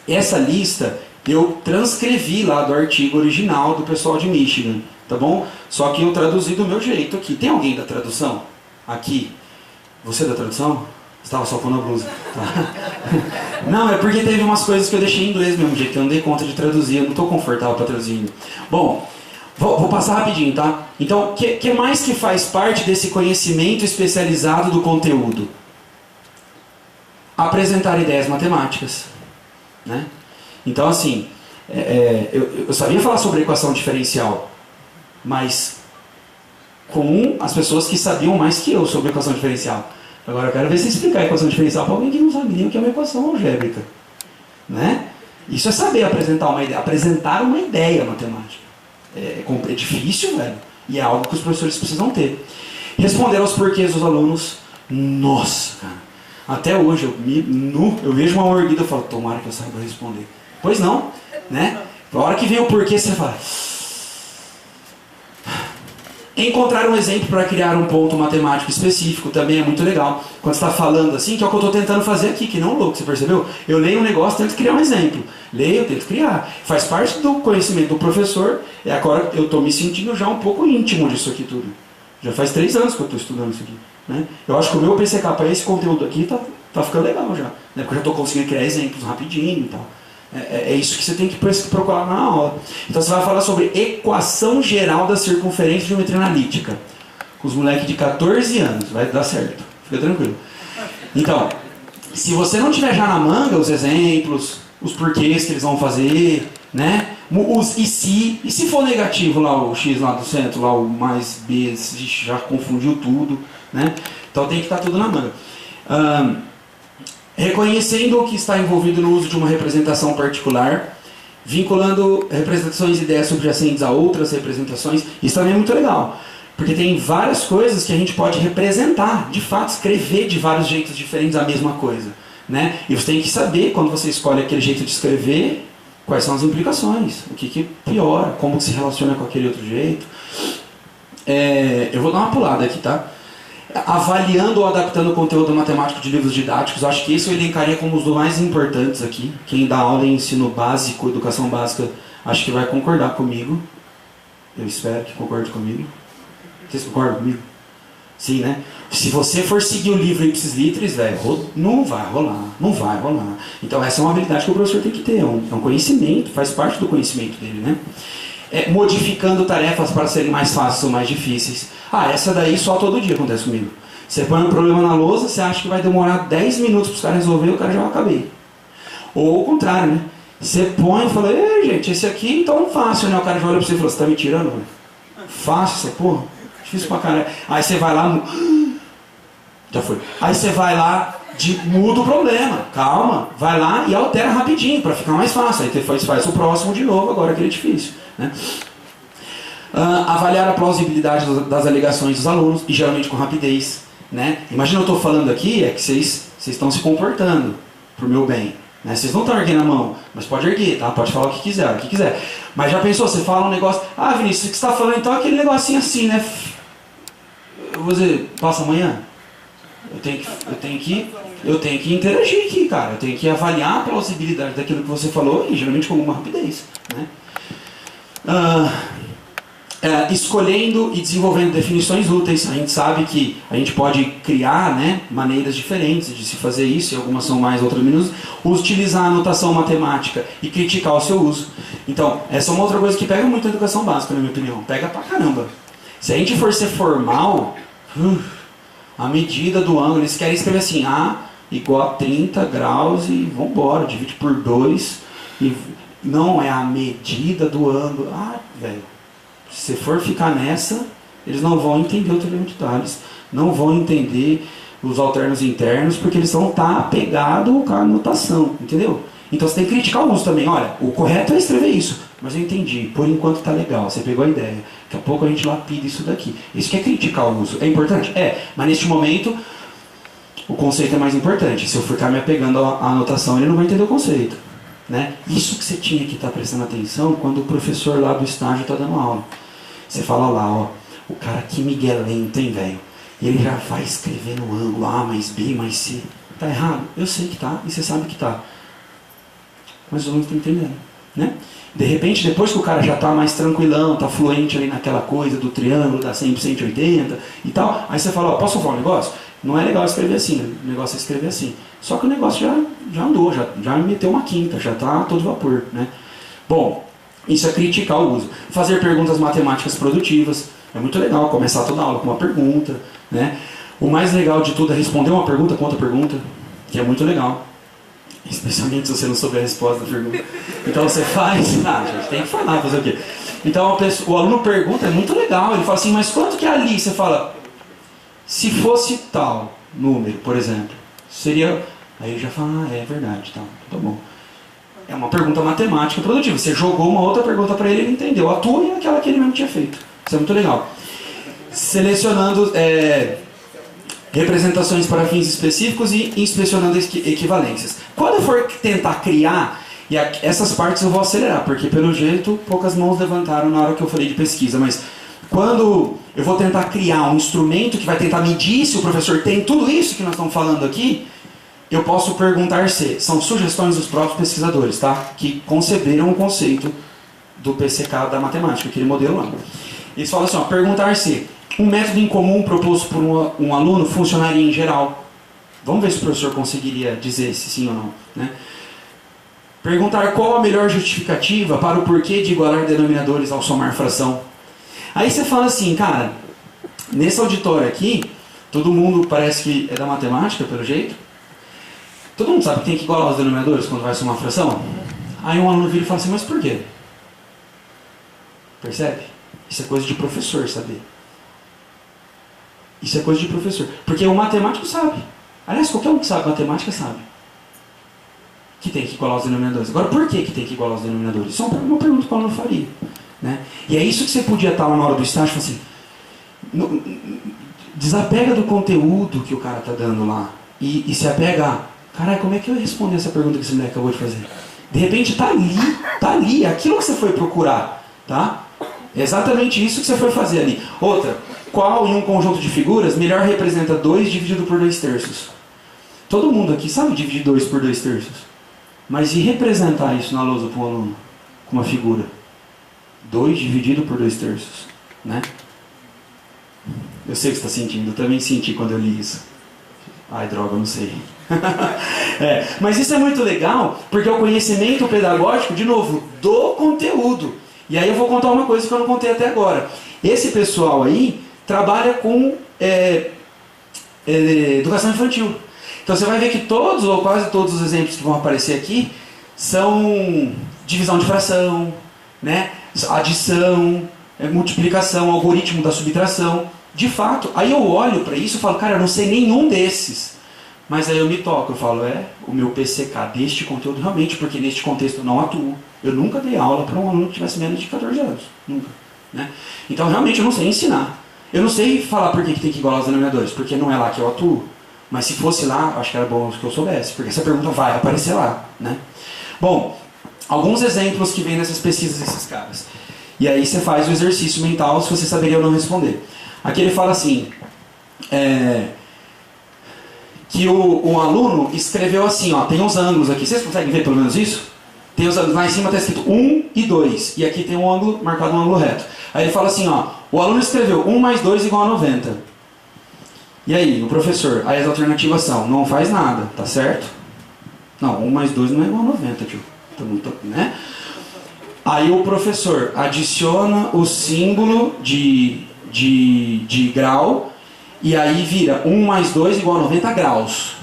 Essa lista eu transcrevi lá do artigo original do pessoal de Michigan, tá bom? Só que eu traduzi do meu jeito aqui. Tem alguém da tradução? Aqui. Você é da tradução? Você estava só pondo a blusa. Tá. Não, é porque teve umas coisas que eu deixei em inglês mesmo, jeito que eu não dei conta de traduzir, eu não estou confortável para traduzir ainda. Bom, Vou passar rapidinho, tá? Então, o que mais que faz parte desse conhecimento especializado do conteúdo? Apresentar ideias matemáticas, né? Então, assim, eu sabia falar sobre equação diferencial, mas com as pessoas que sabiam mais que eu sobre equação diferencial. Agora, eu quero ver se explicar a equação diferencial para alguém que não sabe nem o que é uma equação algébrica, né? Isso é saber apresentar uma ideia matemática. É difícil, velho. E é algo que os professores precisam ter. Responder aos porquês dos alunos. Nossa, cara. Até hoje eu vejo uma mordida e falo, tomara que eu saiba responder. Pois não, né? A hora que vem o porquê, você fala. Encontrar um exemplo para criar um ponto matemático específico também é muito legal. Quando você está falando assim, que é o que eu estou tentando fazer aqui, que não louco, você percebeu? Eu leio um negócio, tento criar um exemplo. Leio, tento criar. Faz parte do conhecimento do professor. E agora eu estou me sentindo já um pouco íntimo disso aqui tudo. Já faz 3 anos que eu estou estudando isso aqui, né? Eu acho que o meu PCK para esse conteúdo aqui tá ficando legal já, né? Porque eu já estou conseguindo criar exemplos rapidinho e tal. É isso que você tem que procurar na aula. Então você vai falar sobre equação geral da circunferência de geometria analítica. Com os moleques de 14 anos. Vai dar certo. Fica tranquilo. Então, se você não tiver já na manga os exemplos, os porquês que eles vão fazer, né? Os e se for negativo lá, o x lá do centro, lá o mais b, já confundiu tudo, né? Então tem que estar tudo na manga. Reconhecendo o que está envolvido no uso de uma representação particular, vinculando representações e ideias subjacentes a outras representações, isso também é muito legal, porque tem várias coisas que a gente pode representar, de fato, escrever de vários jeitos diferentes a mesma coisa, né? E você tem que saber, quando você escolhe aquele jeito de escrever, quais são as implicações, o que piora, como se relaciona com aquele outro jeito. Eu vou dar uma pulada aqui, tá? Avaliando ou adaptando o conteúdo matemático de livros didáticos, acho que isso eu elencaria como os dos mais importantes aqui. Quem dá aula em ensino básico, educação básica, acho que vai concordar comigo. Eu espero que concorde comigo. Vocês concordam comigo? Sim, né? Se você for seguir o livro Ipsis Literis, velho, não vai rolar, não vai rolar. Então essa é uma habilidade que o professor tem que ter, é um conhecimento, faz parte do conhecimento dele, né? Modificando tarefas para serem mais fáceis ou mais difíceis. Essa daí só todo dia acontece comigo. Você põe um problema na lousa, você acha que vai demorar 10 minutos para os caras resolver, o cara já acabei. Ou o contrário, né? Você põe e fala, gente, esse aqui então fácil, né? O cara já olha para você e fala, você tá me tirando, velho? Fácil essa porra? Difícil pra caralho. Aí você vai lá, já foi. Aí você vai lá, muda o problema, calma, vai lá e altera rapidinho para ficar mais fácil. Aí você faz o próximo de novo, agora aquele é difícil, né? Avaliar a plausibilidade das alegações dos alunos, e geralmente com rapidez, né? Imagina eu estou falando aqui, é que vocês estão se comportando pro meu bem, né? Vocês não estão erguendo a mão, mas pode erguer, tá? Pode falar o que quiser. Mas já pensou, você fala um negócio, Vinícius, o que você está falando então é aquele negocinho assim, né? Você passa amanhã? Eu tenho que interagir aqui, cara. Eu tenho que avaliar a plausibilidade daquilo que você falou, e geralmente com uma rapidez, né? Escolhendo e desenvolvendo definições úteis. A gente sabe que a gente pode criar, né, maneiras diferentes de se fazer isso, e algumas são mais, outras menos. Utilizar a notação matemática e criticar o seu uso. Então, essa é uma outra coisa que pega muito a educação básica, na minha opinião. Pega pra caramba. Se a gente for ser formal, a medida do ângulo, eles querem escrever assim, A igual a 30 graus e vambora, divide por 2. E não é a medida do ângulo. Velho. Se for ficar nessa, eles não vão entender o teorema de Tales, não vão entender os alternos internos, porque eles vão estar apegados com a notação, entendeu? Então você tem que criticar o uso também. Olha, o correto é escrever isso, mas eu entendi, por enquanto tá legal, você pegou a ideia. Daqui a pouco a gente lapida isso daqui. Isso que é criticar o uso. É importante? Mas neste momento o conceito é mais importante. Se eu ficar me apegando à anotação, ele não vai entender o conceito, né? Isso que você tinha que estar prestando atenção quando o professor lá do estágio está dando aula. Você fala lá, o cara que miguelento, hein, velho? E ele já vai escrever no ângulo A mais B mais C. Tá errado? Eu sei que tá, e você sabe que tá. Mas os alunos estão entendendo, né? De repente, depois que o cara já está mais tranquilão, está fluente ali naquela coisa do triângulo, da 100 por 180 e tal, aí você fala, posso falar um negócio? Não é legal escrever assim, né? O negócio é escrever assim. Só que o negócio já andou, já meteu uma quinta, já está a todo vapor, né? Bom, Isso é criticar o uso. Fazer perguntas matemáticas produtivas. É muito legal começar toda a aula com uma pergunta, né? O mais legal de tudo é responder uma pergunta com outra pergunta, que é muito legal. Especialmente se você não souber a resposta da pergunta. Então você faz... Ah, gente, tem que falar, fazer o quê? Então o aluno pergunta, é muito legal. Ele fala assim, mas quanto que é ali? Você fala, se fosse tal número, por exemplo, seria... Aí ele já fala, é verdade, tá bom. É uma pergunta matemática produtiva. Você jogou uma outra pergunta para ele, ele entendeu. A tua e aquela que ele mesmo tinha feito. Isso é muito legal. Selecionando representações para fins específicos e inspecionando equivalências. Quando eu for tentar criar, e essas partes eu vou acelerar, porque pelo jeito poucas mãos levantaram na hora que eu falei de pesquisa, mas quando eu vou tentar criar um instrumento que vai tentar medir se o professor tem tudo isso que nós estamos falando aqui, eu posso perguntar se são sugestões dos próprios pesquisadores, tá? Que conceberam o conceito do PCK da matemática, aquele modelo lá. Eles falam assim, ó, perguntar se um método incomum proposto por um aluno funcionaria em geral. Vamos ver se o professor conseguiria dizer se sim ou não, né? Perguntar qual a melhor justificativa para o porquê de igualar denominadores ao somar fração. Aí você fala assim, cara, nesse auditório aqui, todo mundo parece que é da matemática, pelo jeito. Todo mundo sabe que tem que igualar os denominadores quando vai somar fração? Aí um aluno vira e fala assim, mas por quê? Percebe? Isso é coisa de professor saber. Isso é coisa de professor. Porque o matemático sabe. Aliás, qualquer um que sabe matemática sabe. Que tem que igualar os denominadores. Agora, por que tem que igualar os denominadores? Isso é uma pergunta que o aluno faria. Né? E é isso que você podia estar lá na hora do estágio e falar assim, desapega do conteúdo que o cara está dando lá. E se apega a, caralho, como é que eu ia responder essa pergunta que esse moleque acabou de fazer? De repente está ali, é aquilo que você foi procurar. Tá? É exatamente isso que você foi fazer ali. Outra, qual em um conjunto de figuras melhor representa 2 dividido por 2/3? Todo mundo aqui sabe dividir 2 por 2/3. Mas e representar isso na lousa para um aluno? Com uma figura? 2 dividido por 2/3. Né? Eu sei o que você está sentindo. Eu também senti quando eu li isso. Ai, droga, eu não sei. Mas isso é muito legal, porque é o conhecimento pedagógico, de novo, do conteúdo. E aí eu vou contar uma coisa que eu não contei até agora. Esse pessoal aí trabalha com educação infantil. Então você vai ver que todos, ou quase todos os exemplos que vão aparecer aqui, são divisão de fração, né? Adição, multiplicação, algoritmo da subtração. De fato, aí eu olho para isso e falo, cara, eu não sei nenhum desses. Mas aí eu me toco, eu falo, o meu PCK deste conteúdo realmente, porque neste contexto eu não atuo. Eu nunca dei aula para um aluno que tivesse menos de 14 anos. Nunca. Né? Então realmente eu não sei ensinar. Eu não sei falar por que tem que igualar os denominadores, porque não é lá que eu atuo. Mas se fosse lá, acho que era bom que eu soubesse, porque essa pergunta vai aparecer lá. Né? Bom, alguns exemplos que vêm nessas pesquisas desses caras. E aí você faz o exercício mental se você saberia ou não responder. Aqui ele fala assim, que o aluno escreveu assim, ó, tem uns ângulos aqui, vocês conseguem ver pelo menos isso? Tem os ângulos, lá em cima está escrito 1 e 2, e aqui tem um ângulo, marcado um ângulo reto. Aí ele fala assim, ó, o aluno escreveu 1 mais 2 igual a 90. E aí, o professor, aí as alternativas são, não faz nada, tá certo? Não, 1 mais 2 não é igual a 90, tio. Né? Aí o professor adiciona o símbolo de grau, e aí vira 1 mais 2 igual a 90 graus.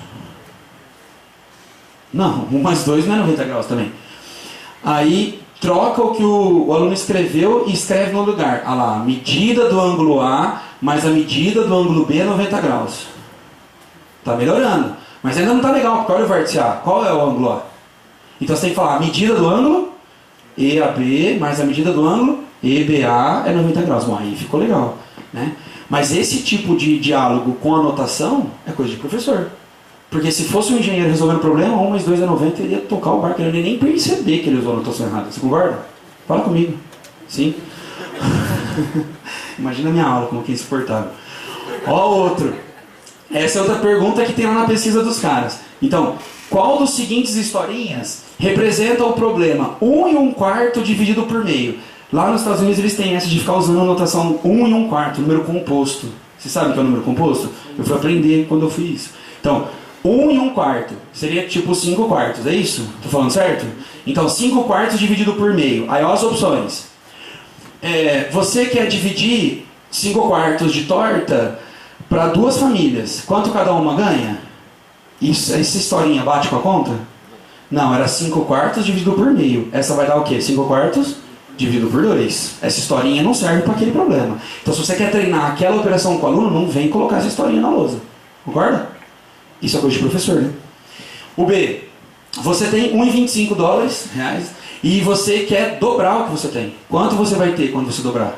Não, 1 mais 2 não é 90 graus também. Aí troca o que o aluno escreveu e escreve no lugar. Ah lá, a medida do ângulo A mais a medida do ângulo B é 90 graus. Está melhorando. Mas ainda não está legal, porque olha o vértice A. Qual é o ângulo A? Então você tem que falar a medida do ângulo EAB mais a medida do ângulo EBA é 90 graus. Bom, aí ficou legal. Né? Mas esse tipo de diálogo com anotação é coisa de professor. Porque se fosse um engenheiro resolvendo o problema, 1 mais 2 é 90, ele ia tocar o barco, ele ia nem perceber que ele usou a anotação errada. Você concorda? Fala comigo. Sim? Imagina a minha aula, como que é insuportável. Ó outro. Essa é outra pergunta que tem lá na pesquisa dos caras. Então, qual dos seguintes historinhas representa o problema 1 e 1/4 dividido por meio? Lá nos Estados Unidos eles têm essa de ficar usando a notação 1 e 1/4, número composto. Você sabe o que é o número composto? Eu fui aprender quando eu fiz isso. Então, 1 e 1/4. Seria tipo 5/4, é isso? Tô falando certo? Então 5/4 dividido por meio. Aí ó as opções. Você quer dividir 5/4 de torta para 2 famílias. Quanto cada uma ganha? Essa historinha bate com a conta? Não, era 5/4 dividido por meio. Essa vai dar o quê? 5/4 dividido por 2. Essa historinha não serve para aquele problema. Então se você quer treinar aquela operação com o aluno, não vem colocar essa historinha na lousa. Concorda? Isso é coisa de professor, né? O B. Você tem $1,25 e você quer dobrar o que você tem. Quanto você vai ter quando você dobrar?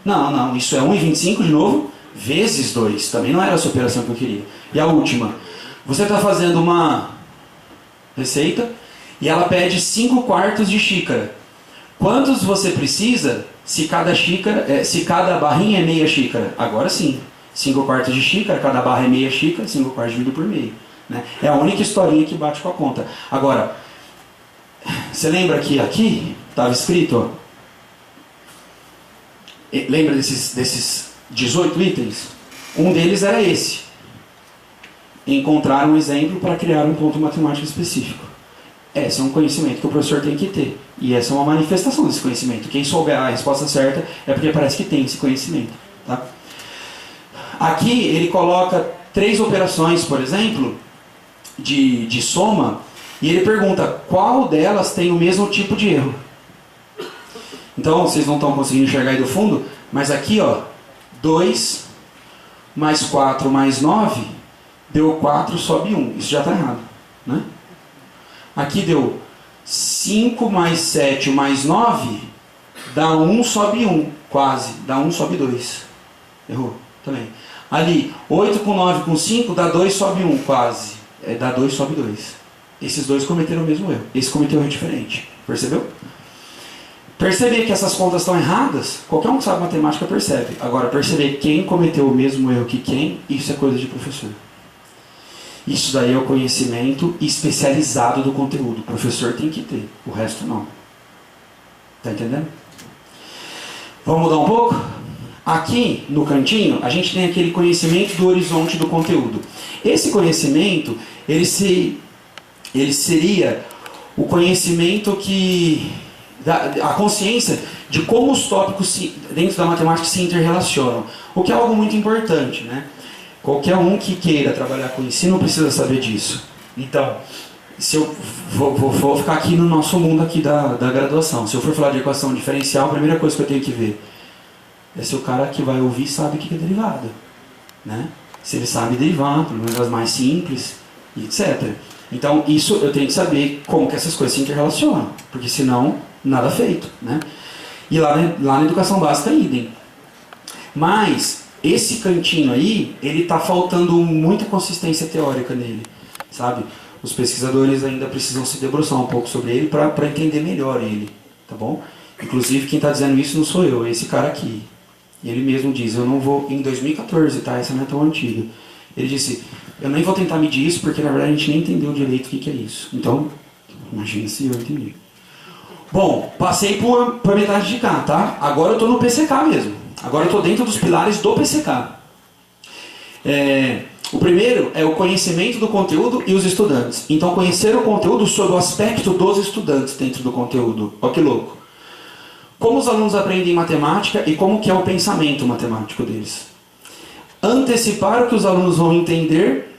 Não, isso é 1,25 de novo, vezes 2. Também não era essa operação que eu queria. E a última. Você está fazendo uma receita e ela pede 5/4 de xícara. Quantos você precisa se cada barrinha é meia xícara? Agora sim. 5/4 de xícara, cada barra é meia xícara, 5/4 dividido por meio. Né? É a única historinha que bate com a conta. Agora, você lembra que aqui estava escrito, ó, lembra desses 18 itens? Um deles era esse. Encontrar um exemplo para criar um ponto matemático específico. Esse é um conhecimento que o professor tem que ter. E essa é uma manifestação desse conhecimento. Quem souber a resposta certa é porque parece que tem esse conhecimento. Tá? Aqui ele coloca 3 operações, por exemplo, de soma, e ele pergunta qual delas tem o mesmo tipo de erro. Então, vocês não estão conseguindo enxergar aí do fundo, mas aqui, ó, 2 mais 4 mais 9 deu 4, sobe 1. Isso já está errado, né? Aqui deu 5 mais 7 mais 9 dá 1, sobe 1, quase, dá 1, sobe 2. Errou também. Ali, 8 com 9 com 5 dá 2, sobe 1, quase. Dá 2, sobe 2. Esses dois cometeram o mesmo erro. Esse cometeu um erro diferente. Percebeu? Perceber que essas contas estão erradas, qualquer um que sabe matemática percebe. Agora, perceber quem cometeu o mesmo erro que quem, isso é coisa de professor. Isso daí é o conhecimento especializado do conteúdo. O professor tem que ter, o resto não. Tá entendendo? Vamos mudar um pouco? Aqui no cantinho, a gente tem aquele conhecimento do horizonte do conteúdo. Esse conhecimento, ele seria o conhecimento a consciência de como os tópicos dentro da matemática se interrelacionam. O que é algo muito importante, né? Qualquer um que queira trabalhar com ensino precisa saber disso. Então, se eu vou ficar aqui no nosso mundo aqui da graduação. Se eu for falar de equação diferencial, a primeira coisa que eu tenho que ver é se o cara que vai ouvir sabe o que é derivada, né? Se ele sabe derivar, pelo menos as mais simples, etc. Então, isso eu tenho que saber como que essas coisas se interrelacionam, porque senão, nada feito, né? E lá na educação básica, idem. Mas, esse cantinho aí, ele está faltando muita consistência teórica nele, sabe? Os pesquisadores ainda precisam se debruçar um pouco sobre ele para entender melhor ele, tá bom? Inclusive, quem está dizendo isso não sou eu, é esse cara aqui. E ele mesmo diz, eu não vou, em 2014, tá? Essa não é tão antiga. Ele disse, eu nem vou tentar medir isso, porque na verdade a gente nem entendeu direito o que é isso. Então, imagina se eu entendi. Bom, passei por metade de cá, tá? Agora eu estou no PCK mesmo. Agora eu estou dentro dos pilares do PCK. O primeiro é o conhecimento do conteúdo e os estudantes. Então, conhecer o conteúdo sob o aspecto dos estudantes dentro do conteúdo. Olha que louco. Como os alunos aprendem matemática e como que é o pensamento matemático deles. Antecipar o que os alunos vão entender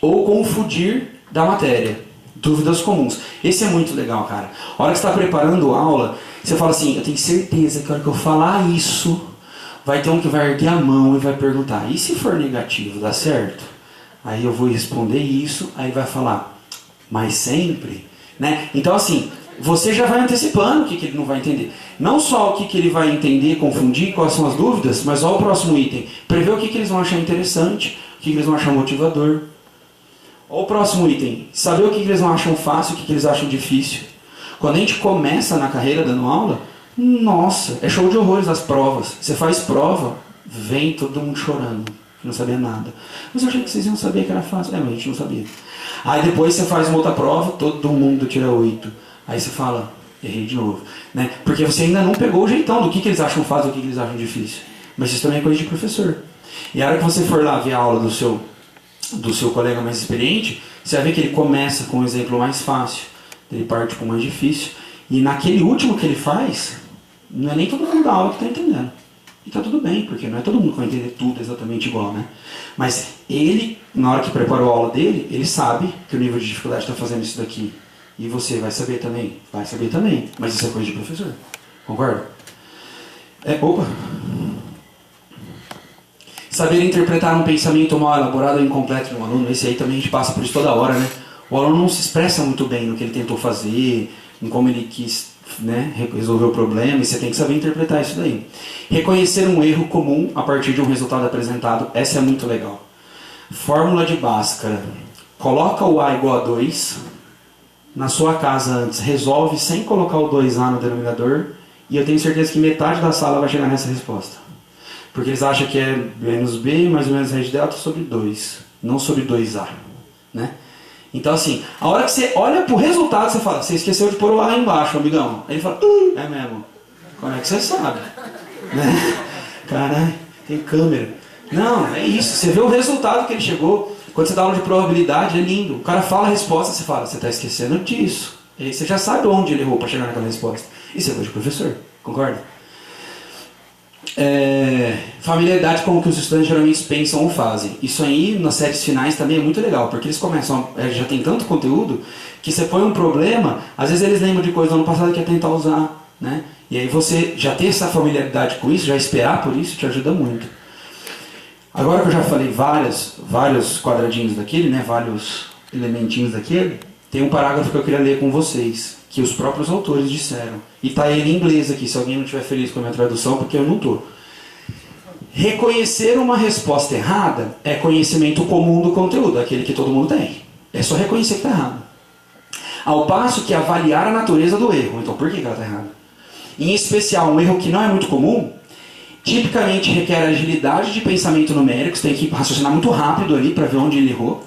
ou confundir da matéria. Dúvidas comuns. Esse é muito legal, cara. A hora que você está preparando a aula, você fala assim, eu tenho certeza que a hora que eu falar isso, vai ter um que vai erguer a mão e vai perguntar, e se for negativo, dá certo? Aí eu vou responder isso, aí vai falar, mas sempre? Né? Então assim, você já vai antecipando o que ele não vai entender. Não só o que ele vai entender, confundir, quais são as dúvidas, mas olha o próximo item. Prever o que eles vão achar interessante, o que eles vão achar motivador. Olha o próximo item. Saber o que eles não acham fácil, o que eles acham difícil. Quando a gente começa na carreira dando aula, nossa, é show de horrores as provas. Você faz prova, vem todo mundo chorando, que não sabia nada. Mas eu achei que vocês iam saber que era fácil. Mas a gente não sabia. Aí depois você faz uma outra prova, todo mundo tira 8. Aí você fala, errei de novo. Né? Porque você ainda não pegou o jeitão do que eles acham fácil e do que eles acham difícil. Mas isso também é coisa de professor. E a hora que você for lá ver a aula do seu do seu colega mais experiente, você vai ver que ele começa com um exemplo mais fácil, ele parte para o mais difícil, e naquele último que ele faz, não é nem todo mundo da aula que está entendendo. E está tudo bem, porque não é todo mundo que vai entender tudo exatamente igual, né? Mas ele, na hora que preparou a aula dele, ele sabe que o nível de dificuldade está fazendo isso daqui. E você vai saber também? Vai saber também. Mas isso é coisa de professor. Concorda? Opa! Saber interpretar um pensamento mal elaborado ou incompleto de um aluno, esse aí também a gente passa por isso toda hora, né? O aluno não se expressa muito bem no que ele tentou fazer, em como ele quis, né, resolver o problema, e você tem que saber interpretar isso daí. Reconhecer um erro comum a partir de um resultado apresentado, essa é muito legal. Fórmula de Bhaskara. Coloca o A igual a 2, na sua casa antes, resolve sem colocar o 2A no denominador, e eu tenho certeza que metade da sala vai chegar nessa resposta. Porque eles acham que é menos B mais ou menos raiz de delta sobre 2, não sobre 2A, né? Então assim, a hora que você olha pro resultado, você fala, você esqueceu de pôr o A lá embaixo, amigão. Aí ele fala, é mesmo. Como é que você sabe? Né? Caralho, tem câmera. Não, é isso, você vê o resultado que ele chegou. Quando você dá aula de probabilidade, é lindo. O cara fala a resposta, você fala, você está esquecendo disso. E aí você já sabe onde ele errou para chegar naquela resposta. Isso é coisa de professor, concorda? Familiaridade com o que os estudantes geralmente pensam ou fazem. Isso aí, nas séries finais, também é muito legal, porque eles começam, já tem tanto conteúdo, que você põe um problema, às vezes eles lembram de coisa do ano passado que quer tentar usar, né? E aí você já ter essa familiaridade com isso, já esperar por isso, te ajuda muito. Agora que eu já falei vários quadradinhos daquele, né, vários elementinhos daquele, tem um parágrafo que eu queria ler com vocês, que os próprios autores disseram. E está ele em inglês aqui, se alguém não estiver feliz com a minha tradução, porque eu não estou. Reconhecer uma resposta errada é conhecimento comum do conteúdo, aquele que todo mundo tem. É só reconhecer que está errado. Ao passo que avaliar a natureza do erro. Então, por que ela está errada? Em especial, um erro que não é muito comum, tipicamente requer agilidade de pensamento numérico, você tem que raciocinar muito rápido ali para ver onde ele errou,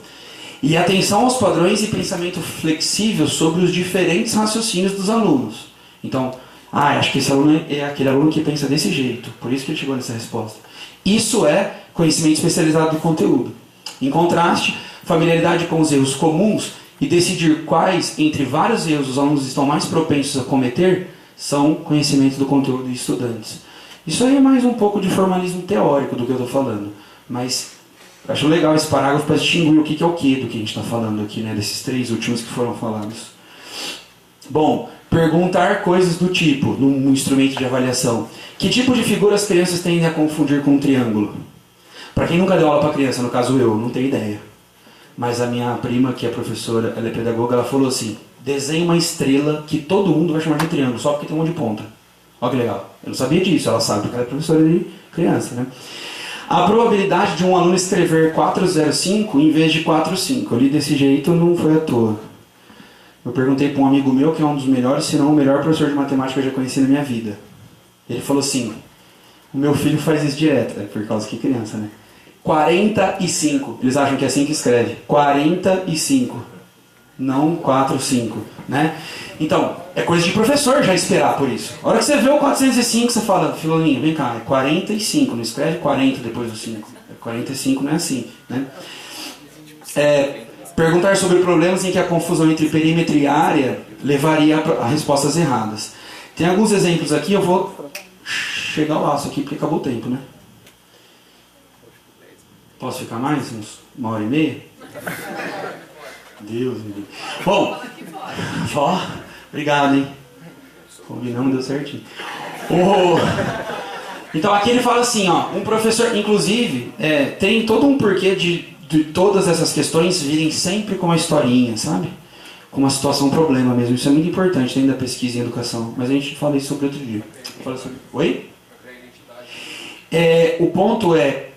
e atenção aos padrões e pensamento flexível sobre os diferentes raciocínios dos alunos. Então, acho que esse aluno é aquele aluno que pensa desse jeito, por isso que ele chegou nessa resposta. Isso é conhecimento especializado do conteúdo. Em contraste, familiaridade com os erros comuns e decidir quais, entre vários erros, os alunos estão mais propensos a cometer, são conhecimentos do conteúdo de estudantes. Isso aí é mais um pouco de formalismo teórico do que eu estou falando, mas eu acho legal esse parágrafo para distinguir o que é o que do que a gente está falando aqui, né, desses 3 últimos que foram falados. Bom, perguntar coisas do tipo, num instrumento de avaliação. Que tipo de figura as crianças tendem a confundir com um triângulo? Para quem nunca deu aula para criança, no caso eu, não tenho ideia. Mas a minha prima, que é professora, ela é pedagoga, ela falou assim, desenhe uma estrela que todo mundo vai chamar de triângulo, só porque tem um monte de ponta. Olha que legal. Eu não sabia disso, ela sabe porque ela é professora de criança, né? A probabilidade de um aluno escrever 405 em vez de 45. Eu li desse jeito, não foi à toa. Eu perguntei para um amigo meu, que é um dos melhores, se não o melhor professor de matemática que eu já conheci na minha vida. Ele falou assim, o meu filho faz isso direto, por causa que criança, né? 45. Eles acham que é assim que escreve. 45. Não 45, né? Então, é coisa de professor já esperar por isso. A hora que você vê o 405, você fala, Filoninho, vem cá, é 45, não escreve 40 depois do 5. 45 não é assim, né? Perguntar sobre problemas em que a confusão entre perímetro e área levaria a respostas erradas. Tem alguns exemplos aqui, eu vou chegar ao laço aqui porque acabou o tempo, né? Posso ficar mais? Uns 1h30? Deus me livre. Bom, obrigado, hein? Combinamos, deu certinho. Então aqui ele fala assim, ó, um professor, inclusive, tem todo um porquê de todas essas questões virem sempre com uma historinha, sabe? Com uma situação, um problema mesmo. Isso é muito importante dentro da pesquisa em educação. Mas a gente fala isso sobre outro dia. Oi? O ponto é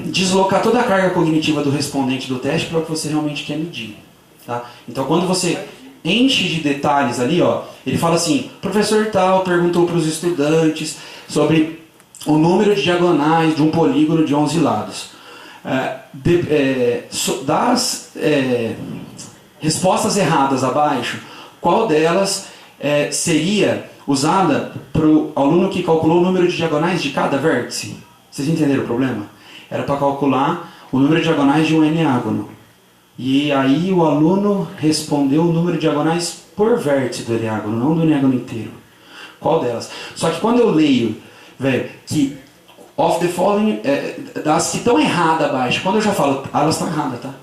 deslocar toda a carga cognitiva do respondente do teste para o que você realmente quer medir. Tá? Então quando você enche de detalhes ali, ó, ele fala assim, professor tal perguntou para os estudantes sobre o número de diagonais de um polígono de 11 lados. Das respostas erradas abaixo, qual delas seria usada para o aluno que calculou o número de diagonais de cada vértice? Vocês entenderam o problema? Era para calcular o número de diagonais de um n-ágono. E aí o aluno respondeu o número de diagonais por vértice do n-ágono, não do n-ágono inteiro. Qual delas? Só que quando eu leio, velho, que of the following, das que estão erradas abaixo, quando eu já falo, elas estão erradas, tá?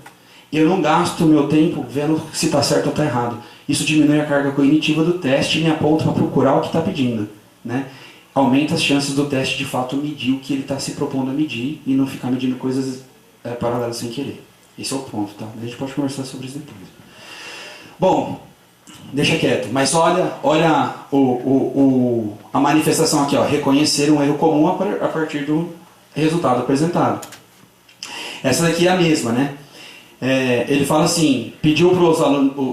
Eu não gasto meu tempo vendo se está certo ou está errado. Isso diminui a carga cognitiva do teste e me aponta para procurar o que está pedindo, né? Aumenta as chances do teste de fato medir o que ele está se propondo a medir e não ficar medindo coisas paralelas sem querer. Esse é o ponto, tá? A gente pode conversar sobre isso depois. Bom, deixa quieto, mas olha a manifestação aqui, ó, reconhecer um erro comum a partir do resultado apresentado. Essa daqui é a mesma, né? Ele fala assim,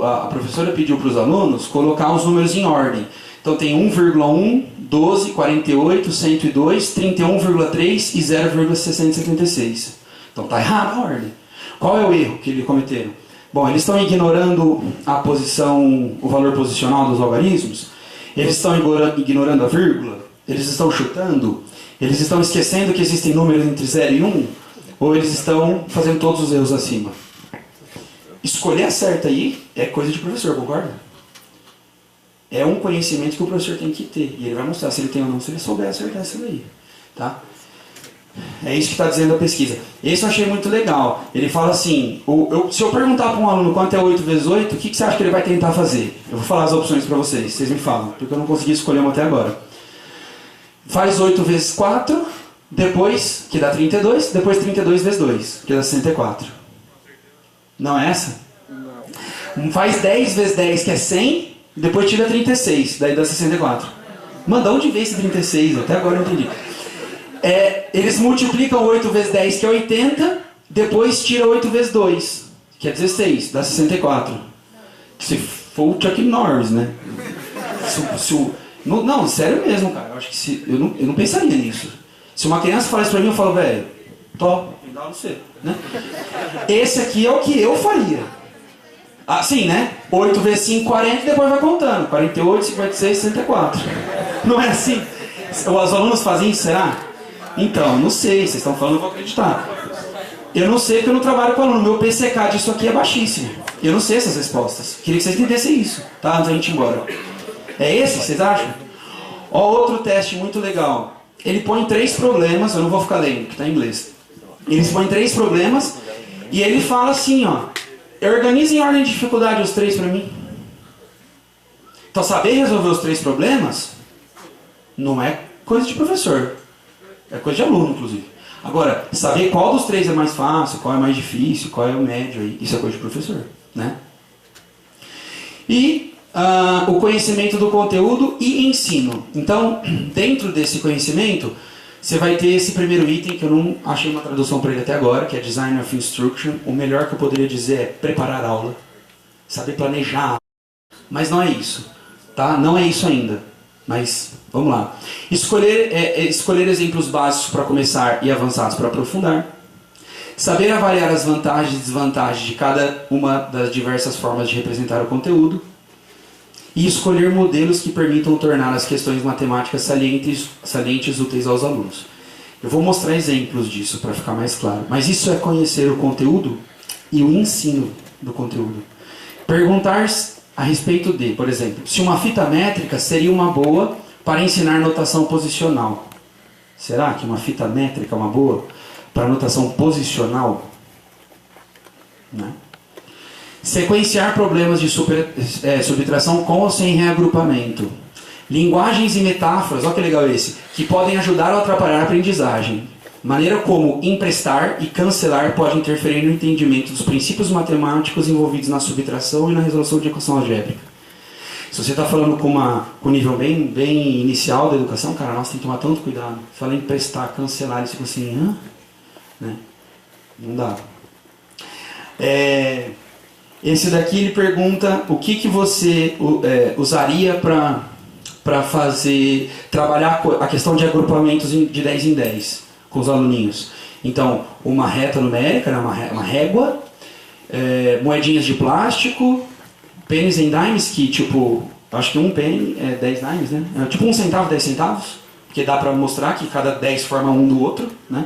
a professora pediu para os alunos colocar os números em ordem. Então tem 1,1, 12, 48, 102, 31,3 e 0,676. Então está errado a ordem. Qual é o erro que eles cometeram? Bom, eles estão ignorando a posição, o valor posicional dos algarismos, eles estão ignorando a vírgula, eles estão chutando, eles estão esquecendo que existem números entre 0 e 1, ou eles estão fazendo todos os erros acima. Escolher a certa aí é coisa de professor, concorda? É um conhecimento que o professor tem que ter, e ele vai mostrar se ele tem ou não, se ele souber acertar isso daí, tá? É isso que está dizendo a pesquisa. Esse eu achei muito legal. Ele fala assim, se eu perguntar para um aluno quanto é 8 vezes 8, o que você acha que ele vai tentar fazer? Eu vou falar as opções para vocês me falam, porque eu não consegui escolher uma até agora. Faz 8 vezes 4, depois, que dá 32, depois 32 vezes 2, que dá 64. Não é essa? Não. Faz 10 vezes 10, que é 100, depois tira 36, daí dá 64. Manda onde vem esse 36? Até agora eu não entendi. Eles multiplicam 8 vezes 10, que é 80, depois tira 8 vezes 2, que é 16, dá 64. Se for o Chuck Norris, né? Não, sério mesmo, cara. Eu acho que eu não pensaria nisso. Se uma criança fala isso pra mim, eu falo, velho, top, dá você, né? Esse aqui é o que eu faria. Assim, né? 8 vezes 5, 40, e depois vai contando. 48, 56, 64. Não é assim? Os alunos fazem isso, será? Então, não sei, vocês estão falando, eu vou acreditar. Eu não sei porque eu não trabalho com aluno. Meu PCK disso aqui é baixíssimo. Eu não sei essas respostas. Queria que vocês entendessem isso, tá? Antes da gente ir embora. É esse, vocês acham? Ó, outro teste muito legal. Ele põe 3 problemas, eu não vou ficar lendo, que está em inglês. Eles põem 3 problemas e ele fala assim, ó. Organize em ordem de dificuldade os 3 para mim. Então, saber resolver os 3 problemas não é coisa de professor. É coisa de aluno, inclusive. Agora, saber qual dos 3 é mais fácil, qual é mais difícil, qual é o médio, isso é coisa de professor, né? E o conhecimento do conteúdo e ensino. Então, dentro desse conhecimento, você vai ter esse primeiro item, que eu não achei uma tradução para ele até agora, que é Design of Instruction. O melhor que eu poderia dizer é preparar a aula, saber planejar. Mas não é isso, tá? Não é isso ainda. Mas, vamos lá. Escolher exemplos básicos para começar e avançados para aprofundar. Saber avaliar as vantagens e desvantagens de cada uma das diversas formas de representar o conteúdo. E escolher modelos que permitam tornar as questões matemáticas salientes úteis aos alunos. Eu vou mostrar exemplos disso para ficar mais claro. Mas isso é conhecer o conteúdo e o ensino do conteúdo. Perguntar a respeito de, por exemplo, se uma fita métrica seria uma boa para ensinar notação posicional. Será que uma fita métrica é uma boa para notação posicional? Né? Sequenciar problemas de subtração com ou sem reagrupamento. Linguagens e metáforas, olha que legal esse, que podem ajudar ou atrapalhar a aprendizagem. Maneira como emprestar e cancelar pode interferir no entendimento dos princípios matemáticos envolvidos na subtração e na resolução de equação algébrica. Se você está falando com um nível bem inicial da educação, cara, nós tem que tomar tanto cuidado. Fala emprestar, cancelar, isso assim, né? Não dá. Esse daqui ele pergunta o que você usaria para trabalhar a questão de agrupamentos de 10 em 10 com os aluninhos. Então, uma reta numérica, né, uma régua, moedinhas de plástico, pennies and dimes, que tipo, acho que um penny é 10 dimes, né? É tipo 1 centavo, 10 centavos, porque dá para mostrar que cada 10 forma um do outro, né?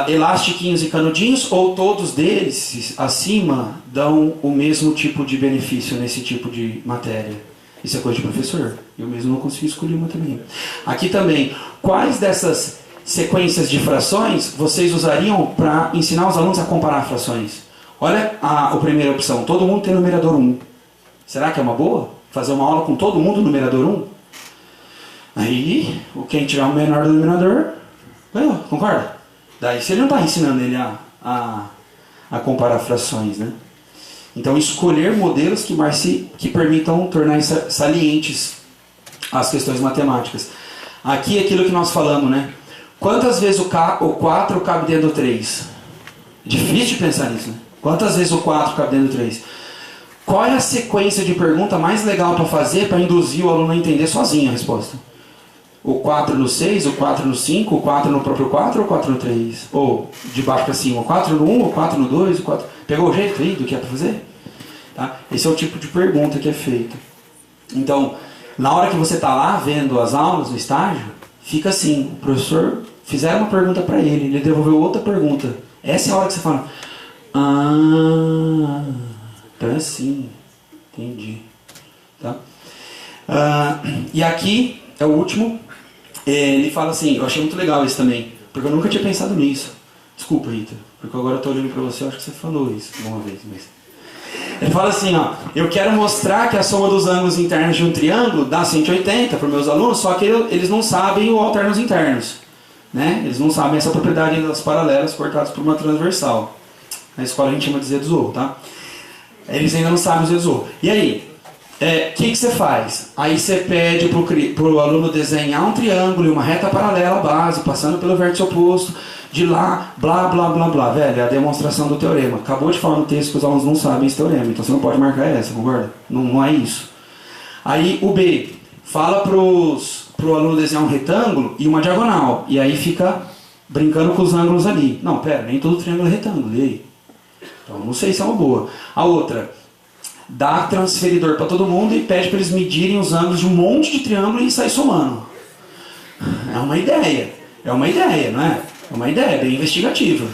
elastiquinhos e canudinhos, ou todos deles acima dão o mesmo tipo de benefício nesse tipo de matéria? Isso é coisa de professor. Eu mesmo não consigo escolher uma também. Aqui também, quais dessas sequências de frações vocês usariam para ensinar os alunos a comparar frações? Olha a primeira opção, todo mundo tem numerador 1. Será que é uma boa? Fazer uma aula com todo mundo numerador 1? Aí, quem tiver o menor denominador, ganhou, concorda? Daí você não está ensinando ele a comparar frações, né? Então, escolher modelos que permitam tornar salientes as questões matemáticas. Aqui é aquilo que nós falamos, né? Quantas vezes o 4 cabe dentro do 3? Difícil de pensar nisso, né? Quantas vezes o 4 cabe dentro do 3? Qual é a sequência de pergunta mais legal para fazer para induzir o aluno a entender sozinho a resposta? O 4 no 6, o 4 no 5, o 4 no próprio 4 ou o 4 no 3? Ou, de baixo para cima, o 4 no 1, o 4 no 2, o 4... Pegou o jeito aí do que é para fazer? Tá? Esse é o tipo de pergunta que é feita. Então, na hora que você está lá vendo as aulas no estágio, fica assim, o professor fizeram uma pergunta para ele, ele devolveu outra pergunta. Essa é a hora que você fala, então é assim, entendi. Tá? E aqui é o último. Ele fala assim, eu achei muito legal esse também, porque eu nunca tinha pensado nisso. Desculpa, Rita, porque agora eu estou olhando para você, eu acho que você falou isso uma vez. Mas... Ele fala assim, ó, eu quero mostrar que a soma dos ângulos internos de um triângulo dá 180 para os meus alunos, só que eles não sabem o alternos internos. Né? Eles não sabem essa propriedade das paralelas cortadas por uma transversal. Na escola a gente chama de Z2O, tá? Eles ainda não sabem o Z2O. E aí? O que você faz? Aí você pede para o aluno desenhar um triângulo e uma reta paralela à base, passando pelo vértice oposto, de lá, blá, blá, blá, blá. Velho, é a demonstração do teorema. Acabou de falar no texto que os alunos não sabem esse teorema, então você não pode marcar essa, concorda? Não é isso. Aí o B, fala para o aluno desenhar um retângulo e uma diagonal, e aí fica brincando com os ângulos ali. Não, pera, nem todo triângulo é retângulo, e aí? Então não sei se é uma boa. A outra... dá transferidor para todo mundo e pede para eles medirem os ângulos de um monte de triângulo e sair somando. É uma ideia, não é? É uma ideia bem investigativa.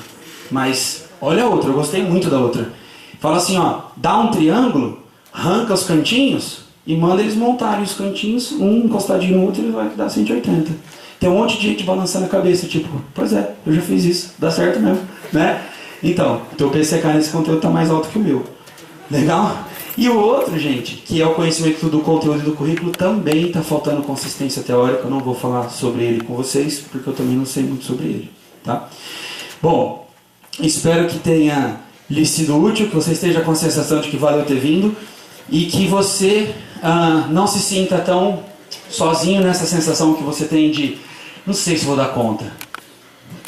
Mas olha a outra, eu gostei muito da outra. Fala assim, ó, dá um triângulo, arranca os cantinhos e manda eles montarem os cantinhos, um encostadinho no outro, e vai dar 180. Tem um monte de gente balançando a cabeça, tipo, pois é, eu já fiz isso, dá certo mesmo, né? Então, o teu PCK nesse conteúdo está mais alto que o meu. Legal? E o outro, gente, que é o conhecimento do conteúdo e do currículo, também está faltando consistência teórica. Eu não vou falar sobre ele com vocês, porque eu também não sei muito sobre ele. Tá? Bom, espero que tenha lhe sido útil, que você esteja com a sensação de que valeu ter vindo e que você não se sinta tão sozinho nessa sensação que você tem de não sei se vou dar conta.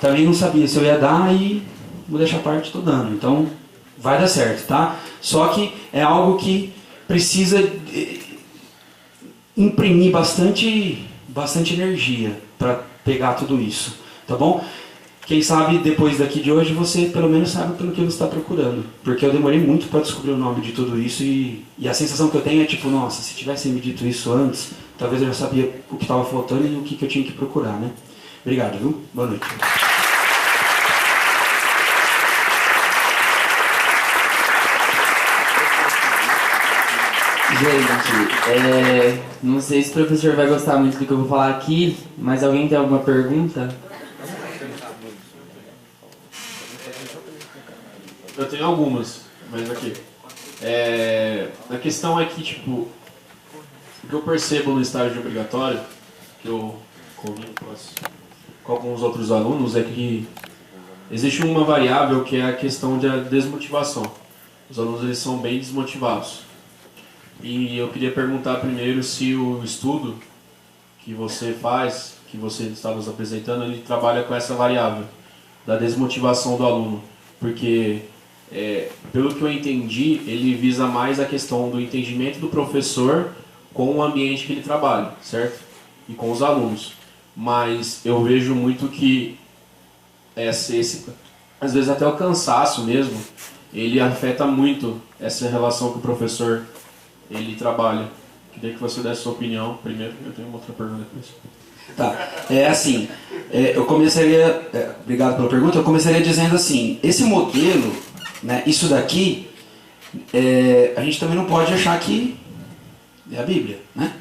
Também não sabia se eu ia dar e vou deixar a parte, estou dando. Então, vai dar certo, tá? Só que é algo que precisa imprimir bastante energia para pegar tudo isso, tá bom? Quem sabe depois daqui de hoje você pelo menos sabe pelo que você está procurando, porque eu demorei muito para descobrir o nome de tudo isso e a sensação que eu tenho é tipo, nossa, se tivessem me dito isso antes, talvez eu já sabia o que estava faltando e o que eu tinha que procurar, né? Obrigado, viu? Boa noite. Gente, não sei se o professor vai gostar muito do que eu vou falar aqui, mas alguém tem alguma pergunta? Eu tenho algumas, mas aqui. A questão é que, tipo, o que eu percebo no estágio obrigatório, que eu convivo com alguns outros alunos, é que existe uma variável que é a questão da desmotivação. Os alunos eles são bem desmotivados. E eu queria perguntar primeiro se o estudo que você faz, que você está nos apresentando, ele trabalha com essa variável da desmotivação do aluno. Porque, pelo que eu entendi, ele visa mais a questão do entendimento do professor com o ambiente que ele trabalha, certo? E com os alunos. Mas eu vejo muito que às vezes até o cansaço mesmo, ele afeta muito essa relação que o professor ele trabalha. Queria que você desse sua opinião primeiro, eu tenho uma outra pergunta depois. Tá, é assim, Eu começaria, obrigado pela pergunta, eu começaria dizendo assim, esse modelo, né, isso daqui, a gente também não pode achar que é a Bíblia, né?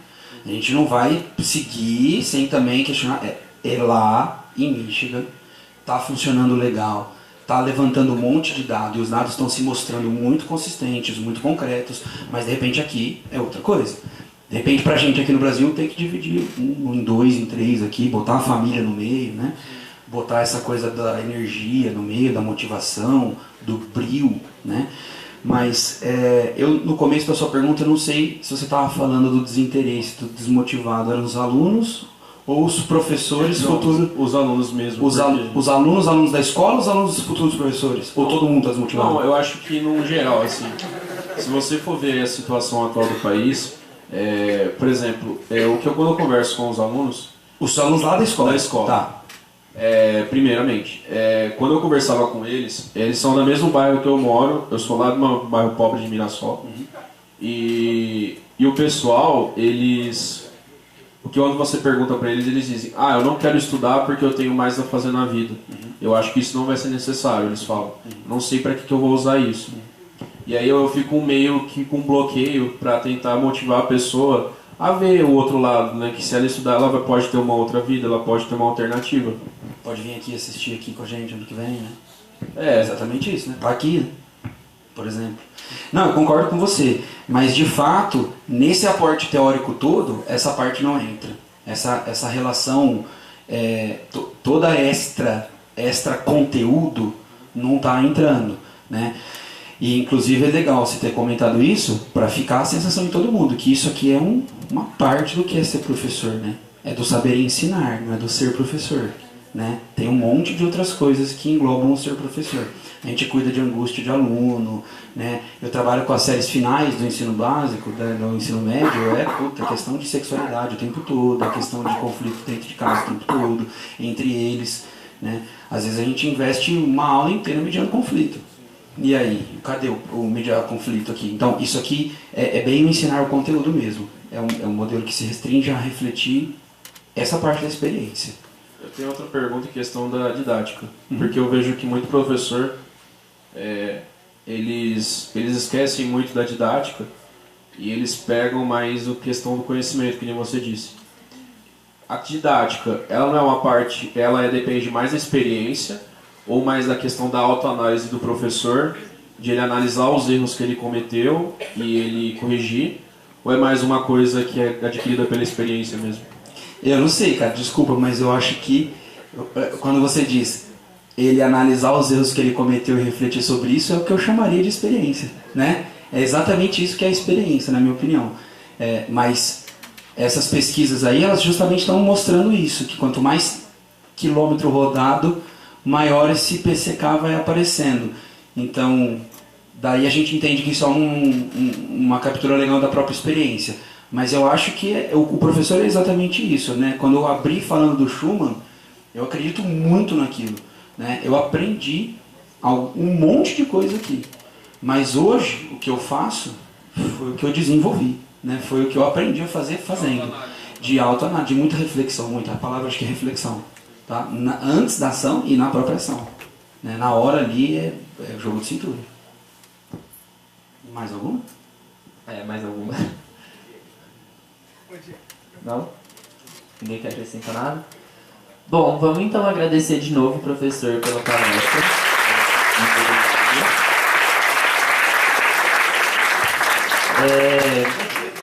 A gente não vai seguir sem também questionar, lá em Michigan, está funcionando legal, está levantando um monte de dados, e os dados estão se mostrando muito consistentes, muito concretos, mas de repente aqui é outra coisa. De repente, pra gente aqui no Brasil, tem que dividir em 2, em 3 aqui, botar a família no meio, né? Botar essa coisa da energia no meio, da motivação, do brio, né? Mas eu, no começo da sua pergunta, eu não sei se você estava falando do desinteresse, do desmotivado. Eram os alunos ou os professores futuros? Os alunos mesmo. Os alunos da escola ou os alunos dos futuros professores? Ou todo mundo está desmotivado? Não, eu acho que no geral, assim, se você for ver a situação atual do país... por exemplo, quando eu converso com os alunos... Os alunos lá da escola? Da escola. Tá. Primeiramente, quando eu conversava com eles, eles são do mesmo bairro que eu moro, eu sou lá do bairro pobre de Mirassol. Uhum. E o pessoal, porque quando você pergunta para eles, eles dizem: eu não quero estudar porque eu tenho mais a fazer na vida. Uhum. Eu acho que isso não vai ser necessário, eles falam. Uhum. Não sei para que eu vou usar isso. Uhum. E aí eu fico meio que com um bloqueio para tentar motivar a pessoa a ver o outro lado, né? Que se ela estudar, ela pode ter uma outra vida, ela pode ter uma alternativa. Pode vir aqui assistir aqui com a gente ano que vem, né? É exatamente isso, né? Tá aqui, né? Por exemplo. Não, eu concordo com você, mas de fato, nesse aporte teórico todo, essa parte não entra. Essa relação toda extra conteúdo não está entrando, né? E inclusive é legal você ter comentado isso para ficar a sensação de todo mundo que isso aqui é uma parte do que é ser professor, né? É do saber ensinar, não é do ser professor, né? Tem um monte de outras coisas que englobam o ser professor. A gente cuida de angústia de aluno, né? Eu trabalho com as séries finais do ensino básico, do ensino médio, questão de sexualidade o tempo todo, a questão de conflito dentro de casa o tempo todo, entre eles, né? Às vezes a gente investe uma aula inteira mediando conflito. E aí, cadê o mediar conflito aqui? Então, isso aqui é bem ensinar o conteúdo mesmo. É um modelo que se restringe a refletir essa parte da experiência. Eu tenho outra pergunta em questão da didática. Porque eu vejo que muito professor, eles esquecem muito da didática e eles pegam mais a questão do conhecimento, que nem você disse. A didática, ela não é uma parte, depende mais da experiência, ou mais da questão da autoanálise do professor, de ele analisar os erros que ele cometeu e ele corrigir, ou é mais uma coisa que é adquirida pela experiência mesmo? Eu não sei, cara, desculpa, mas eu acho que quando você diz ele analisar os erros que ele cometeu e refletir sobre isso, é o que eu chamaria de experiência, né? É exatamente isso que é a experiência, na minha opinião. Mas essas pesquisas aí, elas justamente estão mostrando isso, que quanto mais quilômetro rodado, maior esse PCK vai aparecendo. Então, daí a gente entende que isso é uma captura legal da própria experiência. Mas eu acho que o professor é exatamente isso, né? Quando eu abri falando do Schumann, eu acredito muito naquilo, né? Eu aprendi um monte de coisa aqui. Mas hoje, o que eu faço foi o que eu desenvolvi, né? Foi o que eu aprendi a fazer fazendo. De autoanálise, de muita reflexão, a palavra acho que é reflexão. Tá? Antes da ação e na própria ação, né? Na hora ali é jogo de cintura. Mais alguma? Mais alguma? Não? Ninguém quer acrescentar nada? Bom, vamos então agradecer de novo, professor, pela palestra. Muito obrigado.